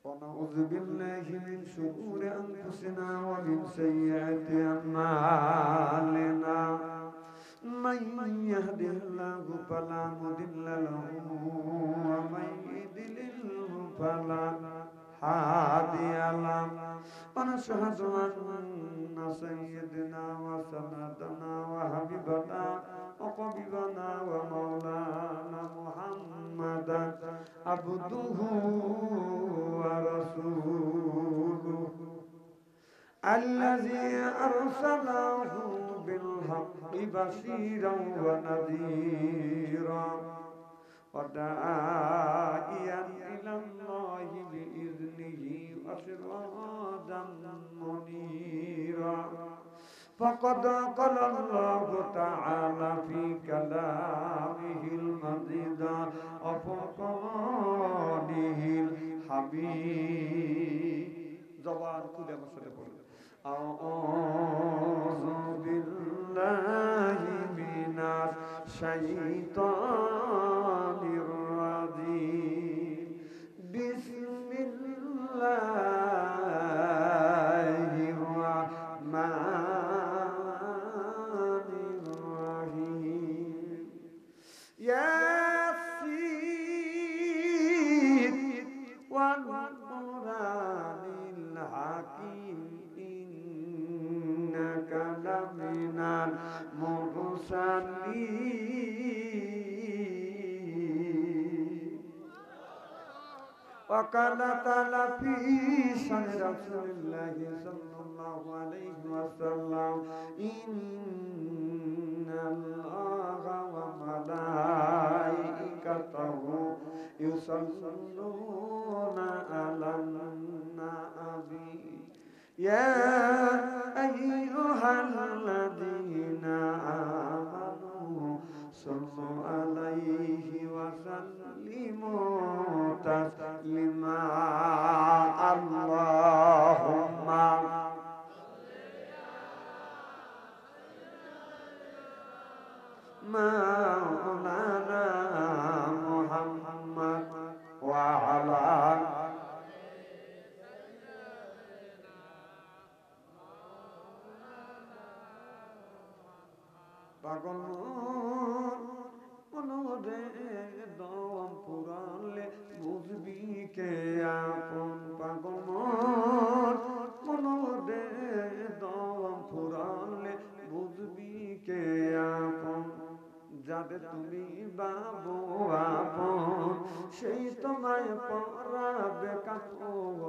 ونعوذ بالله من شرور أنفسنا ومن سيئات أعمالنا من يهده الله فلا مضل له ومن يضلل فلا هادي له ونشهد أن سيدنا وسندنا وحبيبنا وقريبنا ومولانا محمدا عبده ورسوله الذي أرسله بالحق بشيرا ونذيرا وداعيا إلى الله بإذنه وسراجا منيرا فقد قال الله تعالى في كلامه المجيد وفرقانه الحميد زبان كل مسألة أعوذ بالله من الشيطان الرجيم بسم الله الرحمن الرحيم ياسين والقرآن الحكيم إنك لمن المرسلين وقال تعالى في شأن رسول الله صلى الله عليه وسلم إن الله وملائكته يصلون على النبي يا أيها الذين آمنوا صلوا عليه وسلموا تسليما اللهم مولانا محمد وعلى পাগল মনোরে দম পুরালে বুঝবি কে আপন পাগল মনোরে দম পুরালে বুঝবি কে আপন যাদের তুমি বাবু আপন সেই তোমায় পরাবে কাপড়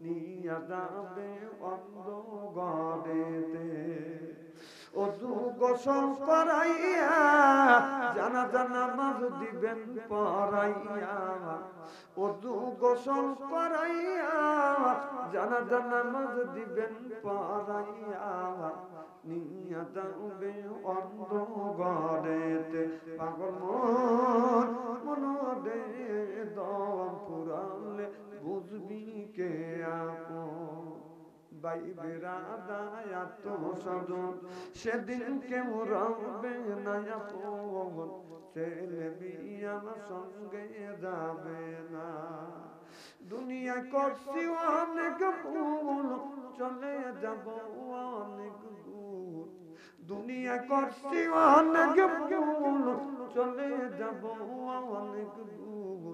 নিয়া যাবে অন্ধ গড়েতে অজু গোসল করাইয়া জানাজা নামাজ দিবেন পড়াইয়া অজু গোসল করাইয়া জানাজা নামাজ দিবেন পড়াইয়া নিয়া যাবে অন্ধ গড়েতে পাগল মনোরে দম পুরালে বুঝবি কে আপন বাইবেরা দায়াত সজন সেদিন কেউ রবে না আপন ছেলে বিয়া সঙ্গে যাবে না দুনিয়া করছি অনেক ভুল চলে যাব অনেক দূর দুনিয়া করছি অনেক ভুল চলে যাব অনেক দূর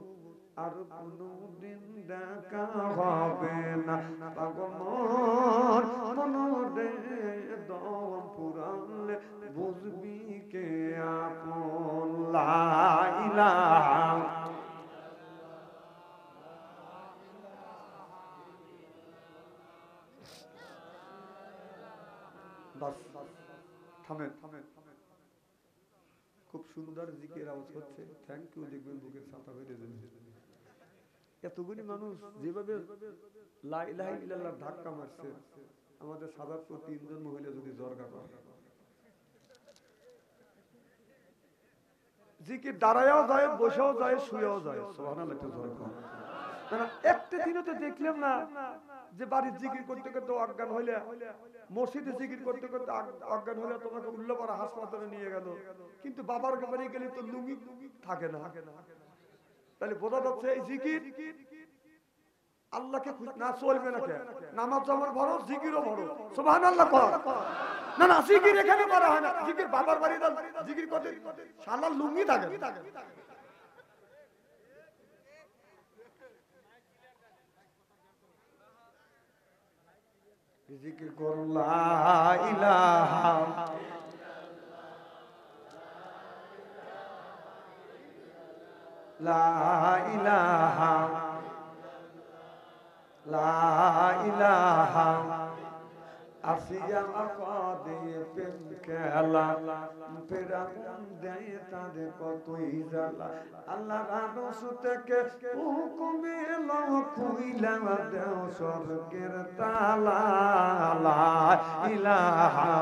আর কোনদিন দেখা হবে না পাগল মনোরে দম পুরালে বুঝবি কে আপন লা ইলাহা বাস থামেন খুব সুন্দর জিকির আওয়াজ হচ্ছে থ্যাংক ইউ দেখবেন বুকের ছাতা হয়ে দেবেন এতগুলি মানুষ যেভাবে লা ইলাহা ইল্লাল্লাহ ধাক্কা মারছে আমাদের সাধারণত 3 জন মহিলা যদি জরগা করে, জিকির দাঁড়ায়ও যায়, বসেও যায়, শুয়েও যায়, সুবহানাল্লাহ। একটু জোরে কর। না একটা দিনও তো দেখলাম না যে বাড়ির জিকির করতে করতে অজ্ঞান হইলে, মসজিদে জিকির করতে করতে অজ্ঞান হইলে তোমাকে উল্লাপাড়া হাসপাতালে নিয়ে গেল, কিন্তু বাবার বাড়ি গেলে তো লুঙ্গি থাকে না। তাহলে বোঝা যাচ্ছে এই জিকির আল্লাহকে না চলবে না। নামাজ যেমন বড়, জিকিরও বড়, সুবহানাল্লাহ কর। না না, জিকির এখানে করা হয় না, জিকির বাবার বাড়ি জিকির করতে শালার লুঙ্গি থাকে। জিকির করো লা ইলাহা লা ইলাহা লা ইলাহা আসিয়া কাদে প্রেম খেলা ফেরাউন দেয় তাদের কতই জ্বালা। আল্লাহর আরশ থেকে হুকুম এলো খুইলা দেও স্বর্গের তালা। লা ইলাহা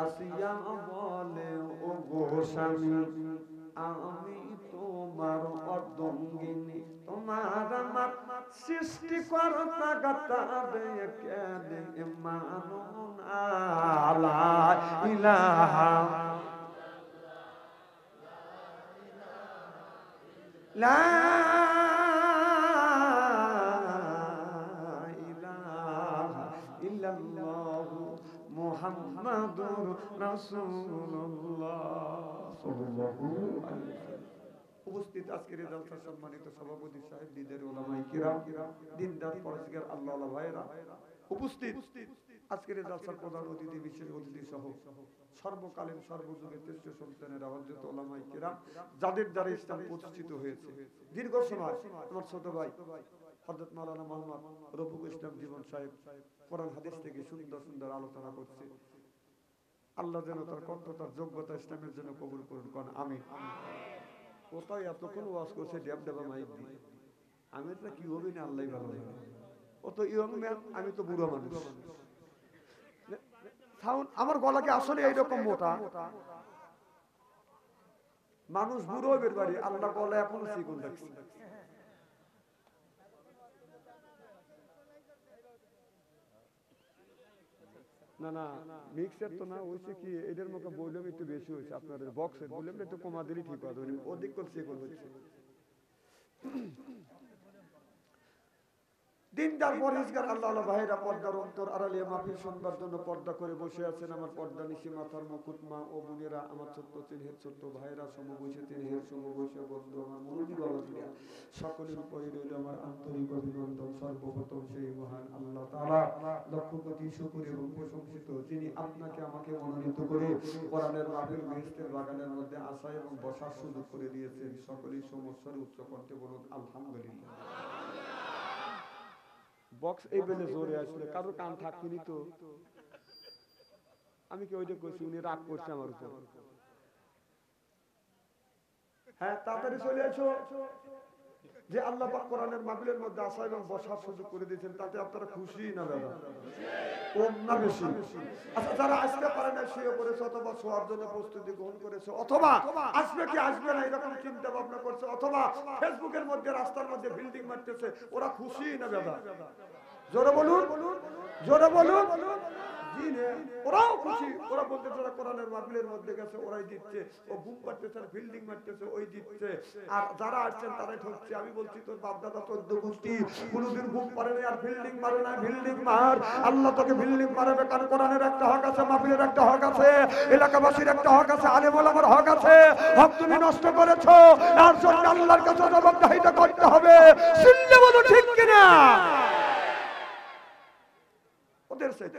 আসিয়া বলে ও গো স্বামী আমি তোমার অর্ধঙ্গিনী, তোমার আমার সৃষ্টি কর্তা গাতা কেন মানো না। লা ইলাহা লা ইলাহা ইল্লাল্লাহু মুহাম্মাদুর রাসূলুল্লাহ সাল্লাল্লাহু আলাইহি ওয়াসাল্লাম। উপস্থিত আজকের এই জলসার সম্মানিত সভাপতি সাহেব, দিনের উলামায়ে কিরাম, দিনদার পরহেজগার আল্লাহওয়ালা ভাইরা, উপস্থিত আজকের এই জলসার প্রধান অতিথি, বিশেষ অতিথি সহ সর্বকালীন সর্বযুগের শ্রেষ্ঠ সন্তানেরা, হযরত উলামায়ে কিরাম, যাদের দ্বারা ইসলাম প্রতিষ্ঠিত হয়েছে। দীর্ঘ সময় আমার ছোট ভাই হযরত মাওলানা মুহাম্মদ রফিকুল ইসলাম জীবন সাহেব কোরআন হাদিস থেকে সুন্দর সুন্দর আলোচনা করছে। আল্লাহ যেন তার কণ্ঠ, তার যোগ্যতা ইসলামের জন্য কবুল করুন, কোন আমিন। কোথায় এতক্ষণ ওয়াজ করছে ড্যাব ড্যাবা মাইক দিয়ে, আমি তো কি হবে না আল্লাহ ভালো জানে। ও তো ইয়ং ম্যান, আমি তো বুড়ো মানুষ। সাউন্ড আমার গলাকে আসলে এইরকম মোটা, মানুষ বুড়ো বের বাড়ি, আল্লাহ গলা এখনো চিকন রাখছে। না না, মিক্সার তো না হয়েছে কি, এদের মতো বললাম একটু বেশি হয়েছে, আপনার বক্সের বললাম একটু কমা দিলেই ঠিক হবে, অধিক করে চিকন হচ্ছে। দিনদার পরহেজগার আল্লাহওয়ালা ভাইরা, পর্দার অন্তর আড়ালে মাহফিল শুনবার জন্য পর্দা করে বসে আছেন আমার পর্দা নিশি মাথার মুকুট মা ও বোনেরা, আমার ছোট্ট চিনহের ছোট্ট ভাইরা, সমবয়সী চিনহের সমবয়সী বন্ধু, আমার মুরব্বী বাবাজিরা, সকলের উপরে রইল আমার আন্তরিক অভিনন্দন। সর্বপ্রথম সেই মহান আল্লাহ তাআলা লক্ষ কোটি শুকর এবং প্রশংসিত, যিনি আপনাকে আমাকে মনোনীত করে কোরআনের মাহফিল বেহেশতের বাগানের মধ্যে আসা এবং বসার সুযোগ করে দিয়েছেন। সকলেই সমস্যার উচ্চ কণ্ঠে বলুন আলহামদুলিল্লাহ। বক্স এই বেলে জোরে আসলে কারোর কান থাকবেনি তো, আমি কি ওইটা করছি, উনি রাগ করছে আমার উপর। হ্যাঁ, তাড়াতাড়ি চলে আসো। যে আল্লাহ পাক কোরআনের মাহফিলের মধ্যে আসা এবং বসার সুযোগ করে দিয়েছেন, তাতে আপনারা খুশি না দাদা? কম না বেশি? আচ্ছা, যারা আসতে পারে না, শুয়ে পড়েছে অথবা শোয়ার জন্য প্রস্তুতি গ্রহণ করেছে, অথবা আসবে কি আসবে না এরকম চিন্তা ভাবনা করছে, অথবা ফেসবুকের মধ্যে রাস্তার মধ্যে বিল্ডিং মারতেছে, ওরা খুশি না দাদা? জোরে বলুন, জোরে বলুন। ওরাও খুশি, ওরা বলতে যারা কোরআনের মাহফিলের মধ্যে গেছে ওরাই দিচ্ছে, ও বুম মারতেছে, বিল্ডিং মারতেছে, ওই দিচ্ছে। আর যারা আসছেন তারাই ঠকছে। আমি বলছি তোর বাপ দাদা 14 গোষ্ঠী কোনোদিন বুম পারে না আর বিল্ডিং মারে না, বিল্ডিং মার, আল্লাহ তোকে বিল্ডিং মারাবে। কারণ কোরআনের একটা হক আছে, মাহফিলের একটা হক আছে, এলাকাবাসীর একটা হক আছে, আলেম ওলামার হক আছে। হক তুমি নষ্ট করেছো, আর জন্য আল্লাহর কাছে জবাবদিহিতা করতে হবে। শুনলে বলো ঠিক কিনা? ওদের সাথে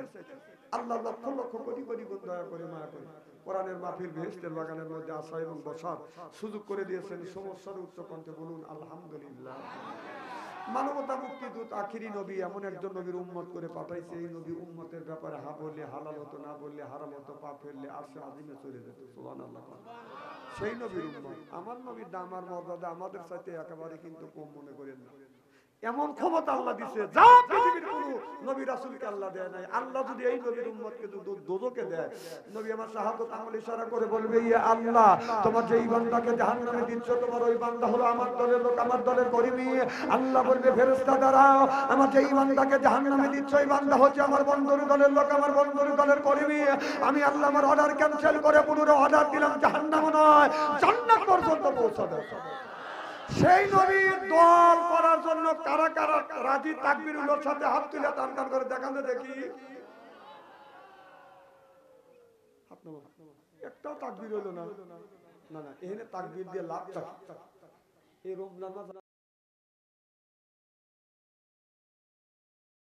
আল্লাহ লক্ষ লক্ষ কোটি কোটি গুণ দয়া করে মায়া করে কোরআনের মাহফিল বেহেশতের বাগানের মধ্যে আসা এবং বসার সুযোগ করে দিয়েছেন। সমস্যার উচ্চ কণ্ঠে বলুন আলহামদুলিল্লাহ। মানবতা মুক্তি দূত আখিরি নবী এমন একজন নবীর উম্মত করে পাঠাইছে, এই নবী উম্মতের ব্যাপারে হা বললে হালাল হতো, না বললে হারাম হতো, পা ফেললে আরশে আজিমে চলে যেত। সুবহানাল্লাহ। সেই নবীর উম্মত, আমার নবীর দাম আর মর্যাদা আমাদের সাথে একেবারে কিন্তু কম মনে করেন না। এমন ক্ষমতা আল্লাহ দিছে যা পৃথিবীর কোন নবী রাসূলকে আল্লাহ দেয় নাই। আল্লাহ যদি এই নবীর উম্মতকে দোজখে দেয়, নবী আমার শাহাদাত আঙ্গুল ইশারা করে বলবে, ইয়া আল্লাহ, তোমার যেই বান্দাকে জাহান্নামে দিচ্ছ, তোমার ওই বান্দা হলো আমার দলের লোক, আমার দলের কর্মী। আল্লাহ বলবে, ফেরেশতা দাঁড়াও, আমার যেই বান্দাকে জাহান্নামে দিচ্ছ, ওই বান্দা হচ্ছে আমার বন্ধুর দলের লোক, আমার বন্ধুর দলের কর্মী। আমি আল্লাহ আমার অর্ডার ক্যান্সেল করে পুনরায় অর্ডার দিলাম, জাহান্নাম নয়, জান্নাত পর্যন্ত পৌঁছাবে। সেই নবীর দল করার জন্য কারা কারা রাজি? তাকবীরুল্লাহর সাথে হাত তুলে টান টান করে দেখান তো দেখি। একটাও তাকবীর হলো না। না না, এখানে তাকবীর দিয়ে লাভ চাই। এই রমজান মাস